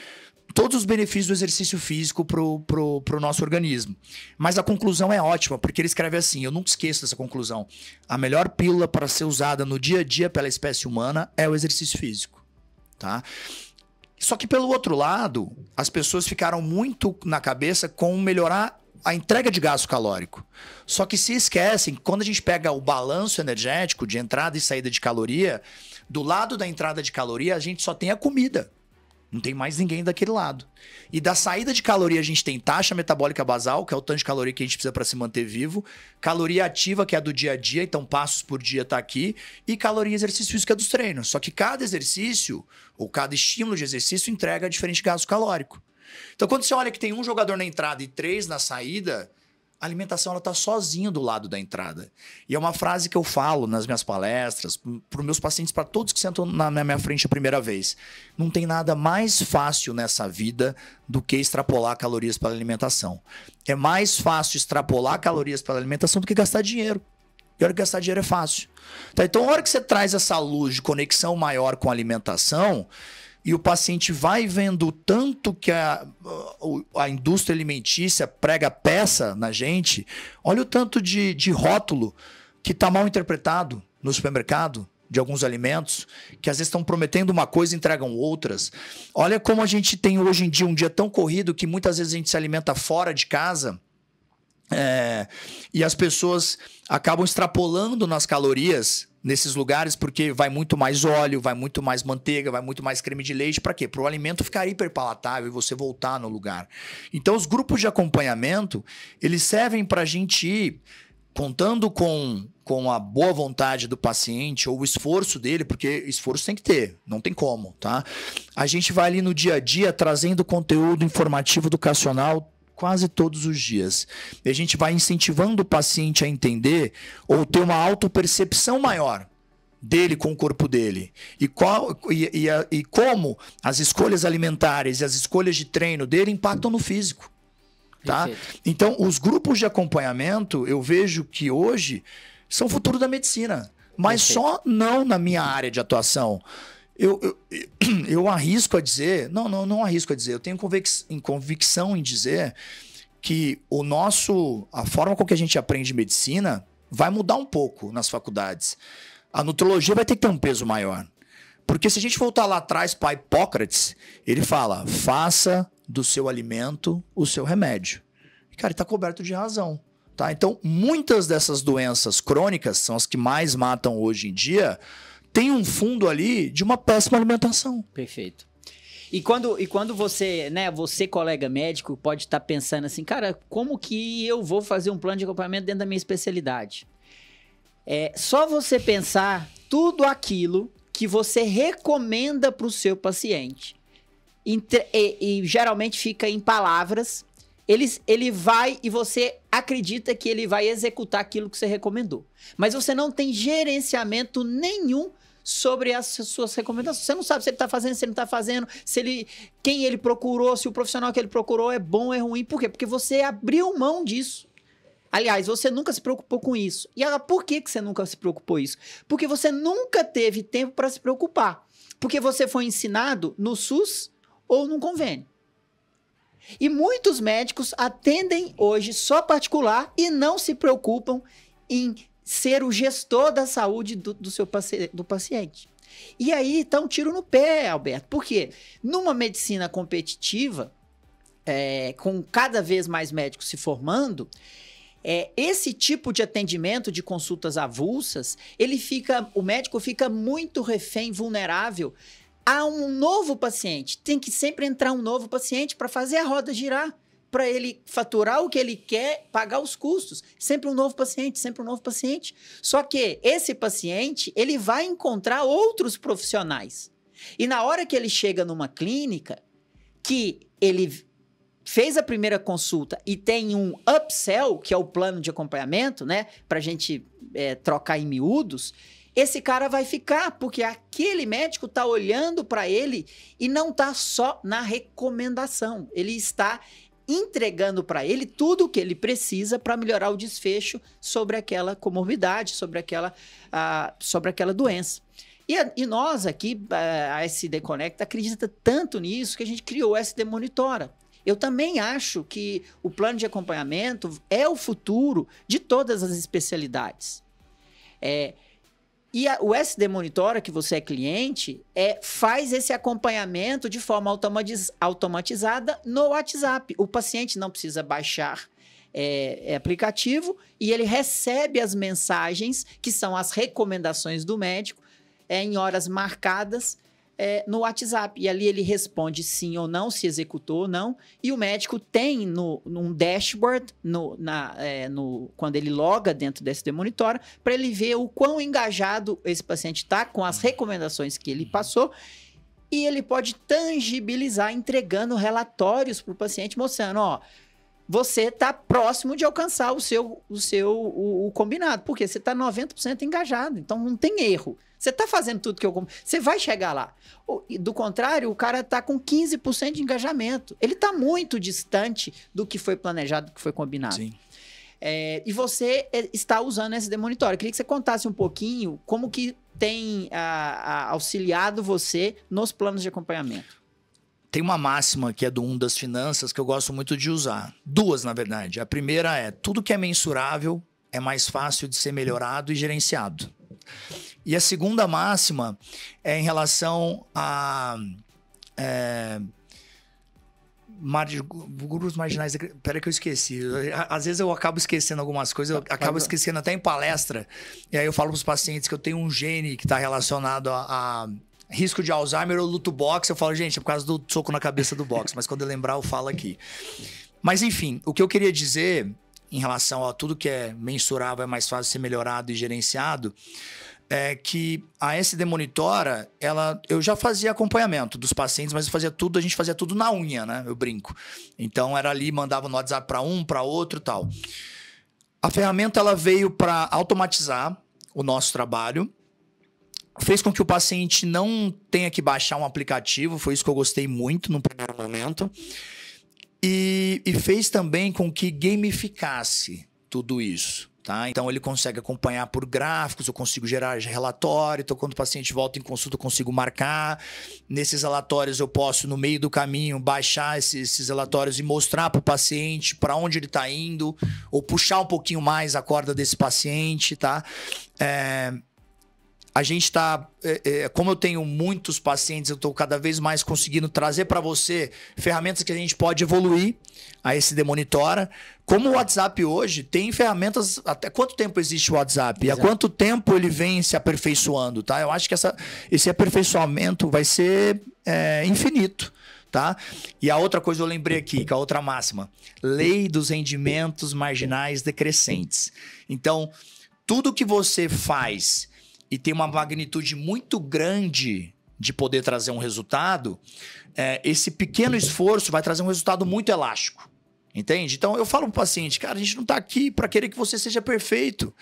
todos os benefícios do exercício físico pro nosso organismo. Mas a conclusão é ótima, porque ele escreve assim, eu nunca esqueço dessa conclusão. A melhor pílula para ser usada no dia a dia pela espécie humana é o exercício físico, tá? Só que pelo outro lado, as pessoas ficaram muito na cabeça com melhorar a entrega de gasto calórico. Só que se esquecem, quando a gente pega o balanço energético de entrada e saída de caloria, do lado da entrada de caloria a gente só tem a comida. Não tem mais ninguém daquele lado. E da saída de caloria a gente tem taxa metabólica basal, que é o tanto de caloria que a gente precisa para se manter vivo, caloria ativa, que é a do dia a dia, então passos por dia tá aqui, e caloria exercício físico, que é dos treinos. Só que cada exercício, ou cada estímulo de exercício, entrega diferente gasto calórico. Então quando você olha que tem um jogador na entrada e 3 na saída, a alimentação ela tá sozinha do lado da entrada. E é uma frase que eu falo nas minhas palestras, para os meus pacientes, para todos que sentam na minha frente a primeira vez. Não tem nada mais fácil nessa vida do que extrapolar calorias pela alimentação. É mais fácil extrapolar calorias pela alimentação do que gastar dinheiro. E a hora que gastar dinheiro é fácil. Tá? Então, a hora que você traz essa luz de conexão maior com a alimentação, e o paciente vai vendo tanto que a indústria alimentícia prega peça na gente, olha o tanto de rótulo que está mal interpretado no supermercado de alguns alimentos, que às vezes estão prometendo uma coisa e entregam outras. Olha como a gente tem hoje em dia um dia tão corrido que muitas vezes a gente se alimenta fora de casa, e as pessoas acabam extrapolando nas calorias nesses lugares porque vai muito mais óleo, vai muito mais manteiga, vai muito mais creme de leite. Para quê? Para o alimento ficar hiperpalatável e você voltar no lugar. Então os grupos de acompanhamento, eles servem para a gente ir contando com a boa vontade do paciente ou o esforço dele, porque esforço tem que ter, não tem como, tá? A gente vai ali no dia a dia trazendo conteúdo informativo educacional quase todos os dias. E a gente vai incentivando o paciente a entender ou ter uma autopercepção maior dele com o corpo dele. E como as escolhas alimentares e as escolhas de treino dele impactam no físico. Tá? Então, os grupos de acompanhamento, eu vejo que hoje são o futuro da medicina. Mas só não na minha área de atuação. Eu arrisco a dizer, não arrisco a dizer, eu tenho convicção em dizer que a forma com que a gente aprende medicina vai mudar um pouco nas faculdades. A nutrologia vai ter que ter um peso maior. Porque se a gente voltar lá atrás para Hipócrates, ele fala, faça do seu alimento o seu remédio. E, cara, ele está coberto de razão. Tá? Então, muitas dessas doenças crônicas, são as que mais matam hoje em dia, tem um fundo ali de uma péssima alimentação. Perfeito. E quando você, né, você colega médico, pode estar pensando assim, cara, como que eu vou fazer um plano de acompanhamento dentro da minha especialidade? É só você pensar tudo aquilo que você recomenda para o seu paciente. E geralmente fica em palavras. Ele vai e você acredita que ele vai executar aquilo que você recomendou. Mas você não tem gerenciamento nenhum sobre as suas recomendações. Você não sabe se ele está fazendo, se ele não está fazendo, quem ele procurou, se o profissional que ele procurou é bom ou é ruim. Por quê? Porque você abriu mão disso. Aliás, você nunca se preocupou com isso. E agora, por que você nunca se preocupou com isso? Porque você nunca teve tempo para se preocupar. Porque você foi ensinado no SUS ou no convênio. E muitos médicos atendem hoje só particular e não se preocupam em ser o gestor da saúde do paciente. E aí tá um tiro no pé, Alberto. Por quê? Numa medicina competitiva, com cada vez mais médicos se formando, Esse tipo de atendimento de consultas avulsas, o médico fica muito refém, vulnerável a um novo paciente. Tem que sempre entrar um novo paciente para fazer a roda girar, para ele faturar o que ele quer, pagar os custos. Sempre um novo paciente, sempre um novo paciente. Só que esse paciente, ele vai encontrar outros profissionais. E na hora que ele chega numa clínica, que ele fez a primeira consulta e tem um upsell, que é o plano de acompanhamento, né? Pra gente trocar em miúdos, esse cara vai ficar, porque aquele médico tá olhando para ele e não tá só na recomendação. Ele está entregando para ele tudo o que ele precisa para melhorar o desfecho sobre aquela comorbidade, sobre aquela doença. E nós aqui, a SD Conecta, acredita tanto nisso que a gente criou o SD Monitora. Eu também acho que o plano de acompanhamento é o futuro de todas as especialidades. O SD Monitora, que você é cliente, faz esse acompanhamento de forma automatizada no WhatsApp. O paciente não precisa baixar aplicativo e ele recebe as mensagens, que são as recomendações do médico, em horas marcadas no WhatsApp. E ali ele responde sim ou não, se executou ou não. E o médico tem num dashboard, quando ele loga dentro do SD Monitora, para ele ver o quão engajado esse paciente está com as recomendações que ele passou. E ele pode tangibilizar, entregando relatórios para o paciente, mostrando, ó, você está próximo de alcançar o combinado, porque você está 90% engajado, então não tem erro. Você está fazendo tudo que você vai chegar lá. Do contrário, o cara está com 15% de engajamento. Ele está muito distante do que foi planejado, do que foi combinado. Sim. E você está usando esse SD Monitor. Eu queria que você contasse um pouquinho como que tem auxiliado você nos planos de acompanhamento. Tem uma máxima que é do das Finanças que eu gosto muito de usar. Duas, na verdade. A primeira é: tudo que é mensurável é mais fácil de ser melhorado e gerenciado. E a segunda máxima é em relação a grupos marginais. Peraí que eu esqueci. Às vezes eu acabo esquecendo algumas coisas, eu acabo esquecendo até em palestra. E aí eu falo para os pacientes que eu tenho um gene que está relacionado a risco de Alzheimer ou luto box. Eu falo, gente, é por causa do soco na cabeça do box. Mas quando eu lembrar, eu falo aqui. Mas enfim, o que eu queria dizer em relação a tudo que é mensurável é mais fácil de ser melhorado e gerenciado, é que a SD Monitora, eu já fazia acompanhamento dos pacientes, mas a gente fazia tudo na unha, né? Eu brinco. Então era ali, mandava no WhatsApp para um, para outro e tal. A ferramenta ela veio para automatizar o nosso trabalho, fez com que o paciente não tenha que baixar um aplicativo, foi isso que eu gostei muito no primeiro momento. E fez também com que gamificasse tudo isso, tá? Então ele consegue acompanhar por gráficos, eu consigo gerar relatório, então quando o paciente volta em consulta eu consigo marcar. Nesses relatórios eu posso, no meio do caminho, baixar esses relatórios e mostrar para o paciente para onde ele está indo, ou puxar um pouquinho mais a corda desse paciente, tá? A gente está, como eu tenho muitos pacientes, eu estou cada vez mais conseguindo trazer para você ferramentas que a gente pode evoluir a SD Monitora. Como o WhatsApp hoje tem ferramentas, até quanto tempo existe o WhatsApp? E há quanto tempo ele vem se aperfeiçoando, tá? Eu acho que esse aperfeiçoamento vai ser infinito, tá? E a outra coisa eu lembrei aqui, que é a outra máxima, lei dos rendimentos marginais decrescentes. Então, tudo que você faz e tem uma magnitude muito grande de poder trazer um resultado, esse pequeno esforço vai trazer um resultado muito elástico. Entende? Então eu falo pro paciente, cara, a gente não tá aqui para querer que você seja perfeito.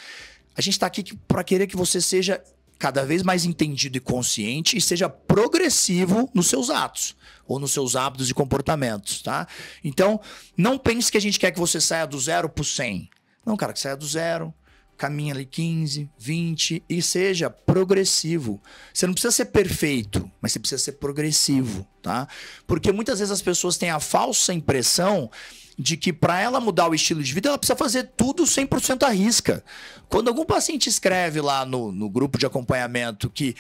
A gente tá aqui para querer que você seja cada vez mais entendido e consciente e seja progressivo nos seus atos ou nos seus hábitos e comportamentos, tá? Então, não pense que a gente quer que você saia do 0 pro 100. Não, cara, que saia do 0, caminha ali 15, 20 e seja progressivo. Você não precisa ser perfeito, mas você precisa ser progressivo, tá? Porque muitas vezes as pessoas têm a falsa impressão de que para ela mudar o estilo de vida, ela precisa fazer tudo 100% à risca. Quando algum paciente escreve lá no grupo de acompanhamento que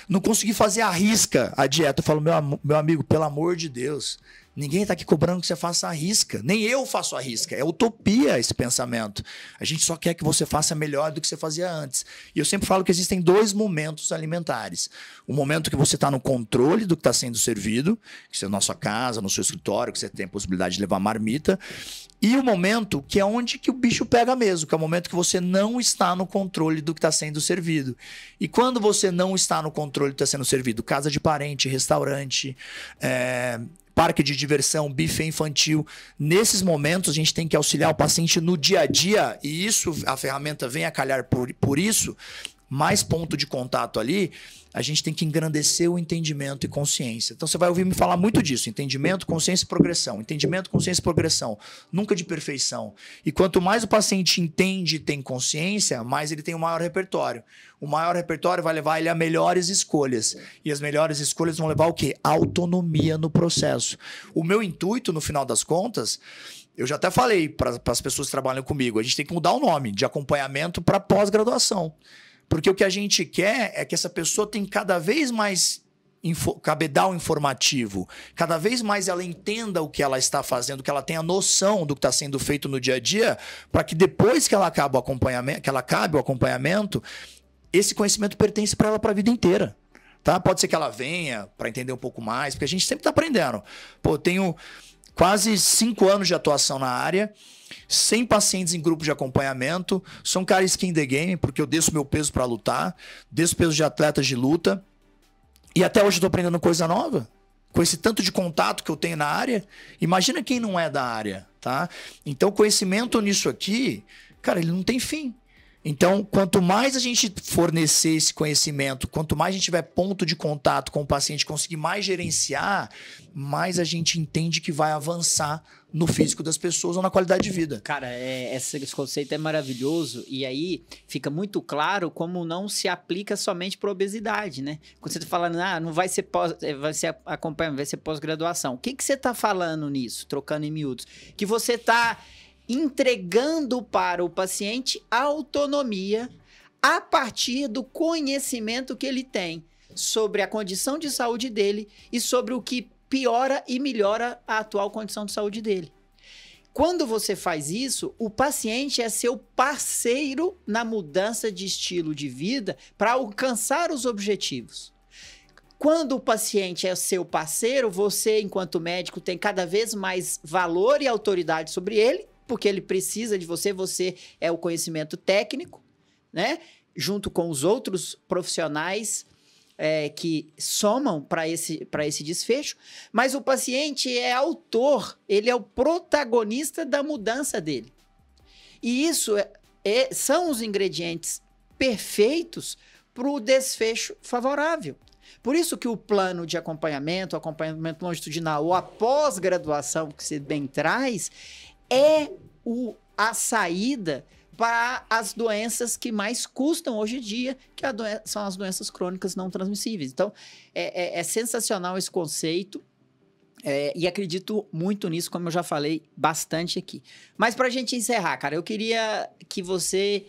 não consegui fazer à risca a dieta, eu falo, meu amigo, pelo amor de Deus, Ninguém está aqui cobrando que você faça a risca. Nem eu faço a risca. É utopia esse pensamento. A gente só quer que você faça melhor do que você fazia antes. E eu sempre falo que existem 2 momentos alimentares. O momento que você está no controle do que está sendo servido, que é na sua casa, no seu escritório, que você tem a possibilidade de levar marmita. E o momento que é onde que o bicho pega mesmo, que é o momento que você não está no controle do que está sendo servido. E quando você não está no controle do que está sendo servido, casa de parente, restaurante, parque de diversão, buffet infantil, nesses momentos a gente tem que auxiliar o paciente no dia a dia, e isso, a ferramenta vem a calhar por isso, mais ponto de contato ali, a gente tem que engrandecer o entendimento e consciência. Então você vai ouvir me falar muito disso, entendimento, consciência e progressão. Entendimento, consciência e progressão, nunca de perfeição. E quanto mais o paciente entende e tem consciência, mais ele tem um maior repertório. O maior repertório vai levar ele a melhores escolhas. E as melhores escolhas vão levar o quê? Autonomia no processo. O meu intuito, no final das contas, eu já até falei para as pessoas que trabalham comigo, a gente tem que mudar o nome de acompanhamento para pós-graduação. Porque o que a gente quer é que essa pessoa tenha cada vez mais cabedal informativo, cada vez mais ela entenda o que ela está fazendo, que ela tenha noção do que está sendo feito no dia a dia, para que depois que ela acabe o acompanhamento, esse conhecimento pertence para ela para a vida inteira. Tá? Pode ser que ela venha para entender um pouco mais, porque a gente sempre está aprendendo. Pô, eu tenho quase 5 anos de atuação na área, 100 pacientes em grupo de acompanhamento, sou um cara skin the game, porque eu desço meu peso para lutar, desço peso de atletas de luta, e até hoje eu estou aprendendo coisa nova, com esse tanto de contato que eu tenho na área. Imagina quem não é da área, tá? Então, conhecimento nisso aqui, cara, ele não tem fim. Então, quanto mais a gente fornecer esse conhecimento, quanto mais a gente tiver ponto de contato com o paciente, conseguir mais gerenciar, mais a gente entende que vai avançar no físico das pessoas ou na qualidade de vida. Cara, esse conceito é maravilhoso, e aí fica muito claro como não se aplica somente para obesidade, né? Quando você está falando, não vai ser acompanhamento, vai ser pós-graduação. O que você está falando nisso, trocando em miúdos? Que você está entregando para o paciente autonomia a partir do conhecimento que ele tem sobre a condição de saúde dele e sobre o que piora e melhora a atual condição de saúde dele. Quando você faz isso, o paciente é seu parceiro na mudança de estilo de vida para alcançar os objetivos. Quando o paciente é seu parceiro, você, enquanto médico, tem cada vez mais valor e autoridade sobre ele, porque ele precisa de você, você é o conhecimento técnico, né? Junto com os outros profissionais que somam para esse desfecho, mas o paciente é autor, ele é o protagonista da mudança dele. E isso são os ingredientes perfeitos para o desfecho favorável. Por isso que o plano de acompanhamento, acompanhamento longitudinal ou a pós-graduação que você bem traz, é a saída para as doenças que mais custam hoje em dia, que são as doenças crônicas não transmissíveis. Então, é sensacional esse conceito e acredito muito nisso, como eu já falei bastante aqui. Mas para a gente encerrar, cara, eu queria que você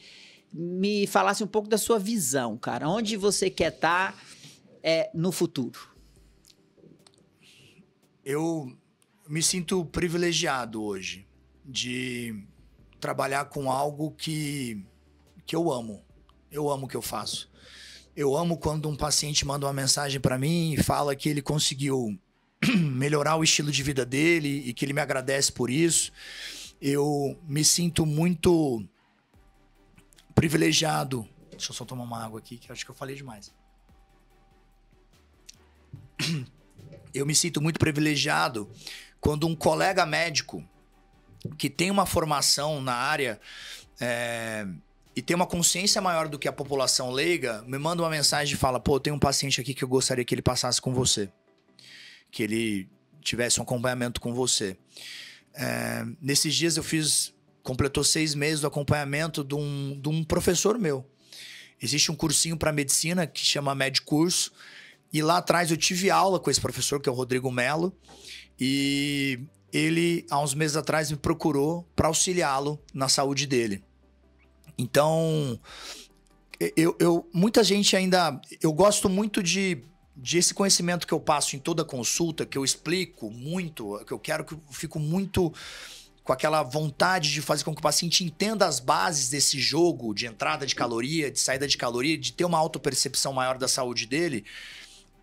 me falasse um pouco da sua visão, cara. Onde você quer estar no futuro? Eu me sinto privilegiado hoje de trabalhar com algo que eu amo. Eu amo o que eu faço. Eu amo quando um paciente manda uma mensagem para mim e fala que ele conseguiu melhorar o estilo de vida dele e que ele me agradece por isso. Eu me sinto muito privilegiado. Deixa eu só tomar uma água aqui, que eu acho que eu falei demais. Eu me sinto muito privilegiado quando um colega médico que tem uma formação na área e tem uma consciência maior do que a população leiga, me manda uma mensagem e fala, pô, tem um paciente aqui que eu gostaria que ele passasse com você. Que ele tivesse um acompanhamento com você. Nesses dias completou 6 meses do acompanhamento de um professor meu. Existe um cursinho para medicina que chama MedCurso, e lá atrás eu tive aula com esse professor, que é o Rodrigo Melo, e ele, há uns meses atrás, me procurou para auxiliá-lo na saúde dele. Então, muita gente ainda... Eu gosto muito de desse conhecimento que eu passo em toda consulta, que eu explico muito, que eu quero que eu fico muito com aquela vontade de fazer com que o paciente entenda as bases desse jogo de entrada de caloria, de saída de caloria, de ter uma autopercepção maior da saúde dele,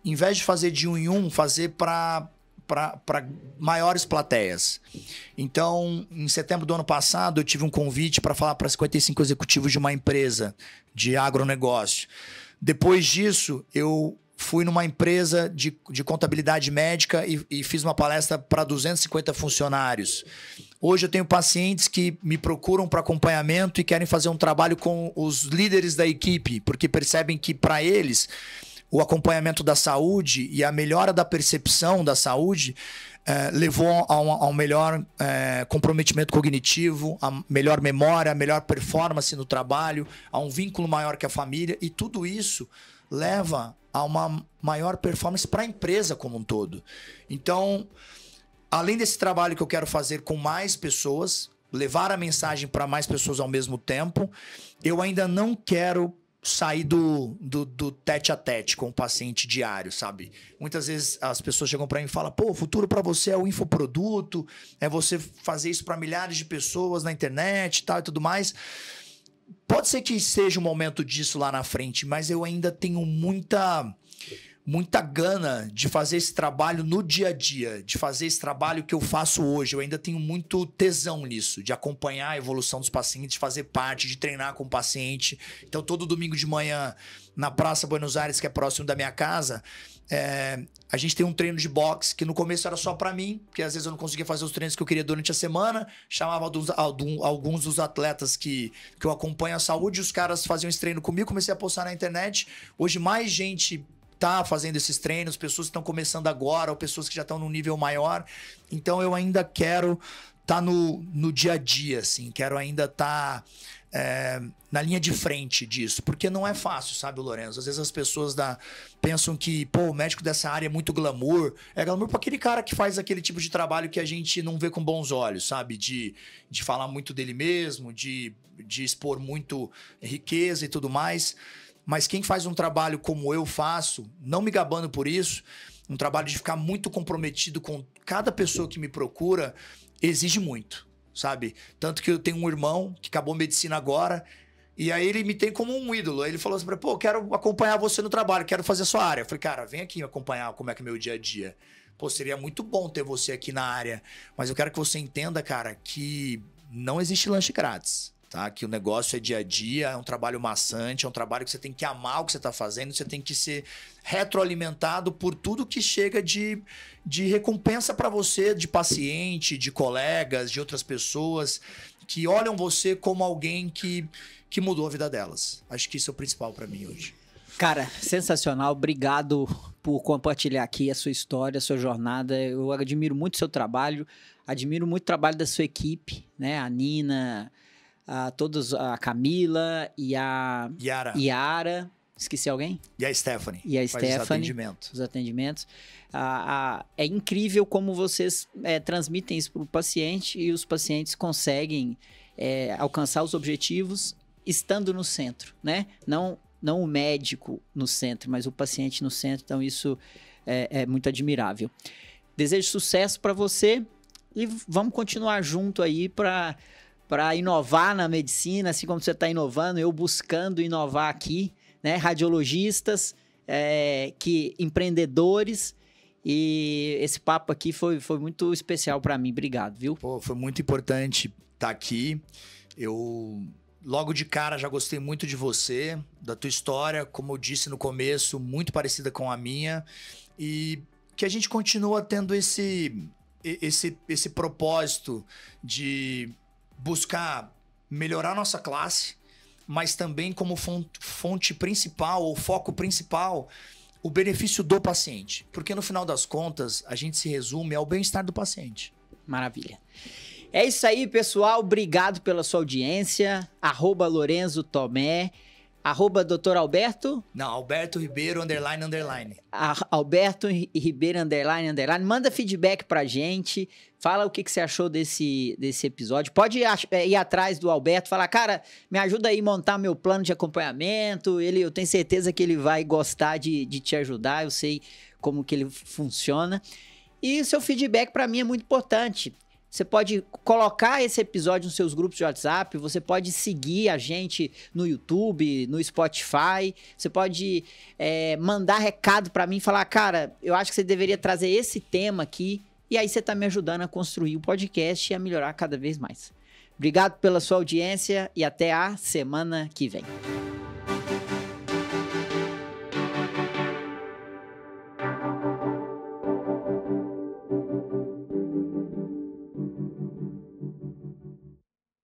em vez de fazer de um em um, fazer para maiores plateias. Então, em setembro do ano passado, eu tive um convite para falar para 55 executivos de uma empresa de agronegócio. Depois disso, eu fui numa empresa de contabilidade médica e fiz uma palestra para 250 funcionários. Hoje eu tenho pacientes que me procuram para acompanhamento e querem fazer um trabalho com os líderes da equipe, porque percebem que para eles o acompanhamento da saúde e a melhora da percepção da saúde levou a um melhor comprometimento cognitivo, a melhor memória, a melhor performance no trabalho, a um vínculo maior com a família, e tudo isso leva a uma maior performance para a empresa como um todo. Então, além desse trabalho que eu quero fazer com mais pessoas, levar a mensagem para mais pessoas ao mesmo tempo, eu ainda não quero sair do tete a tete com o paciente diário, sabe? Muitas vezes as pessoas chegam para mim e falam: pô, o futuro para você é o infoproduto, é você fazer isso para milhares de pessoas na internet e tal e tudo mais. Pode ser que seja um momento disso lá na frente, mas eu ainda tenho muita gana de fazer esse trabalho no dia a dia, de fazer esse trabalho que eu faço hoje. Eu ainda tenho muito tesão nisso, de acompanhar a evolução dos pacientes, de fazer parte, de treinar com o paciente. Então, todo domingo de manhã, na Praça Buenos Aires, que é próximo da minha casa, a gente tem um treino de boxe, que no começo era só pra mim, porque às vezes eu não conseguia fazer os treinos que eu queria durante a semana, chamava alguns dos atletas que eu acompanho a saúde, e os caras faziam esse treino comigo, comecei a postar na internet. Hoje mais gente tá fazendo esses treinos, pessoas que estão começando agora, ou pessoas que já estão num nível maior. Então eu ainda quero estar no dia a dia, assim, quero ainda estar na linha de frente disso, porque não é fácil, sabe, Lorenzo? Às vezes as pessoas pensam que, pô, o médico dessa área é muito glamour. É glamour para aquele cara que faz aquele tipo de trabalho que a gente não vê com bons olhos, sabe? De falar muito dele mesmo, de expor muito riqueza e tudo mais. Mas quem faz um trabalho como eu faço, não me gabando por isso, um trabalho de ficar muito comprometido com cada pessoa que me procura, exige muito, sabe? Tanto que eu tenho um irmão que acabou medicina agora, e aí ele me tem como um ídolo. Aí ele falou assim: pô, quero acompanhar você no trabalho, quero fazer a sua área. Eu falei: cara, vem aqui me acompanhar como é que é meu dia a dia. Pô, seria muito bom ter você aqui na área, mas eu quero que você entenda, cara, que não existe lanche grátis. Tá? Que o negócio é dia a dia, é um trabalho maçante, é um trabalho que você tem que amar o que você está fazendo, você tem que ser retroalimentado por tudo que chega de recompensa para você, de paciente, de colegas, de outras pessoas que olham você como alguém que mudou a vida delas. Acho que isso é o principal para mim hoje. Cara, sensacional. Obrigado por compartilhar aqui a sua história, a sua jornada. Eu admiro muito o seu trabalho, admiro muito o trabalho da sua equipe, né? A Nina, a Camila e a Yara. Esqueci alguém? E a Stephanie. E a Stephanie. Os atendimentos. É incrível como vocês transmitem isso para o paciente e os pacientes conseguem alcançar os objetivos estando no centro, né? Não o médico no centro, mas o paciente no centro. Então isso é muito admirável. Desejo sucesso para você e vamos continuar junto aí para inovar na medicina, assim como você está inovando, eu buscando inovar aqui, né? Radiologistas, empreendedores, e esse papo aqui foi muito especial para mim. Obrigado, viu? Pô, foi muito importante estar aqui. Eu, logo de cara, já gostei muito de você, da tua história, como eu disse no começo, muito parecida com a minha, e que a gente continua tendo esse propósito de buscar melhorar nossa classe, mas também como fonte principal ou foco principal o benefício do paciente. Porque no final das contas, a gente se resume ao bem-estar do paciente. Maravilha. É isso aí, pessoal. Obrigado pela sua audiência. @Lorenzo Tomé. Dr. Alberto? Não, Alberto Ribeiro, __. Alberto Ribeiro, __. Manda feedback pra gente. Fala o que você achou desse episódio. Pode ir atrás do Alberto, falar, cara, me ajuda aí a montar meu plano de acompanhamento. Eu tenho certeza que ele vai gostar de te ajudar. Eu sei como que ele funciona. E seu feedback para mim é muito importante. Você pode colocar esse episódio nos seus grupos de WhatsApp, você pode seguir a gente no YouTube, no Spotify, você pode mandar recado para mim e falar, cara, eu acho que você deveria trazer esse tema aqui, e aí você tá me ajudando a construir o podcast e a melhorar cada vez mais. Obrigado pela sua audiência e até a semana que vem.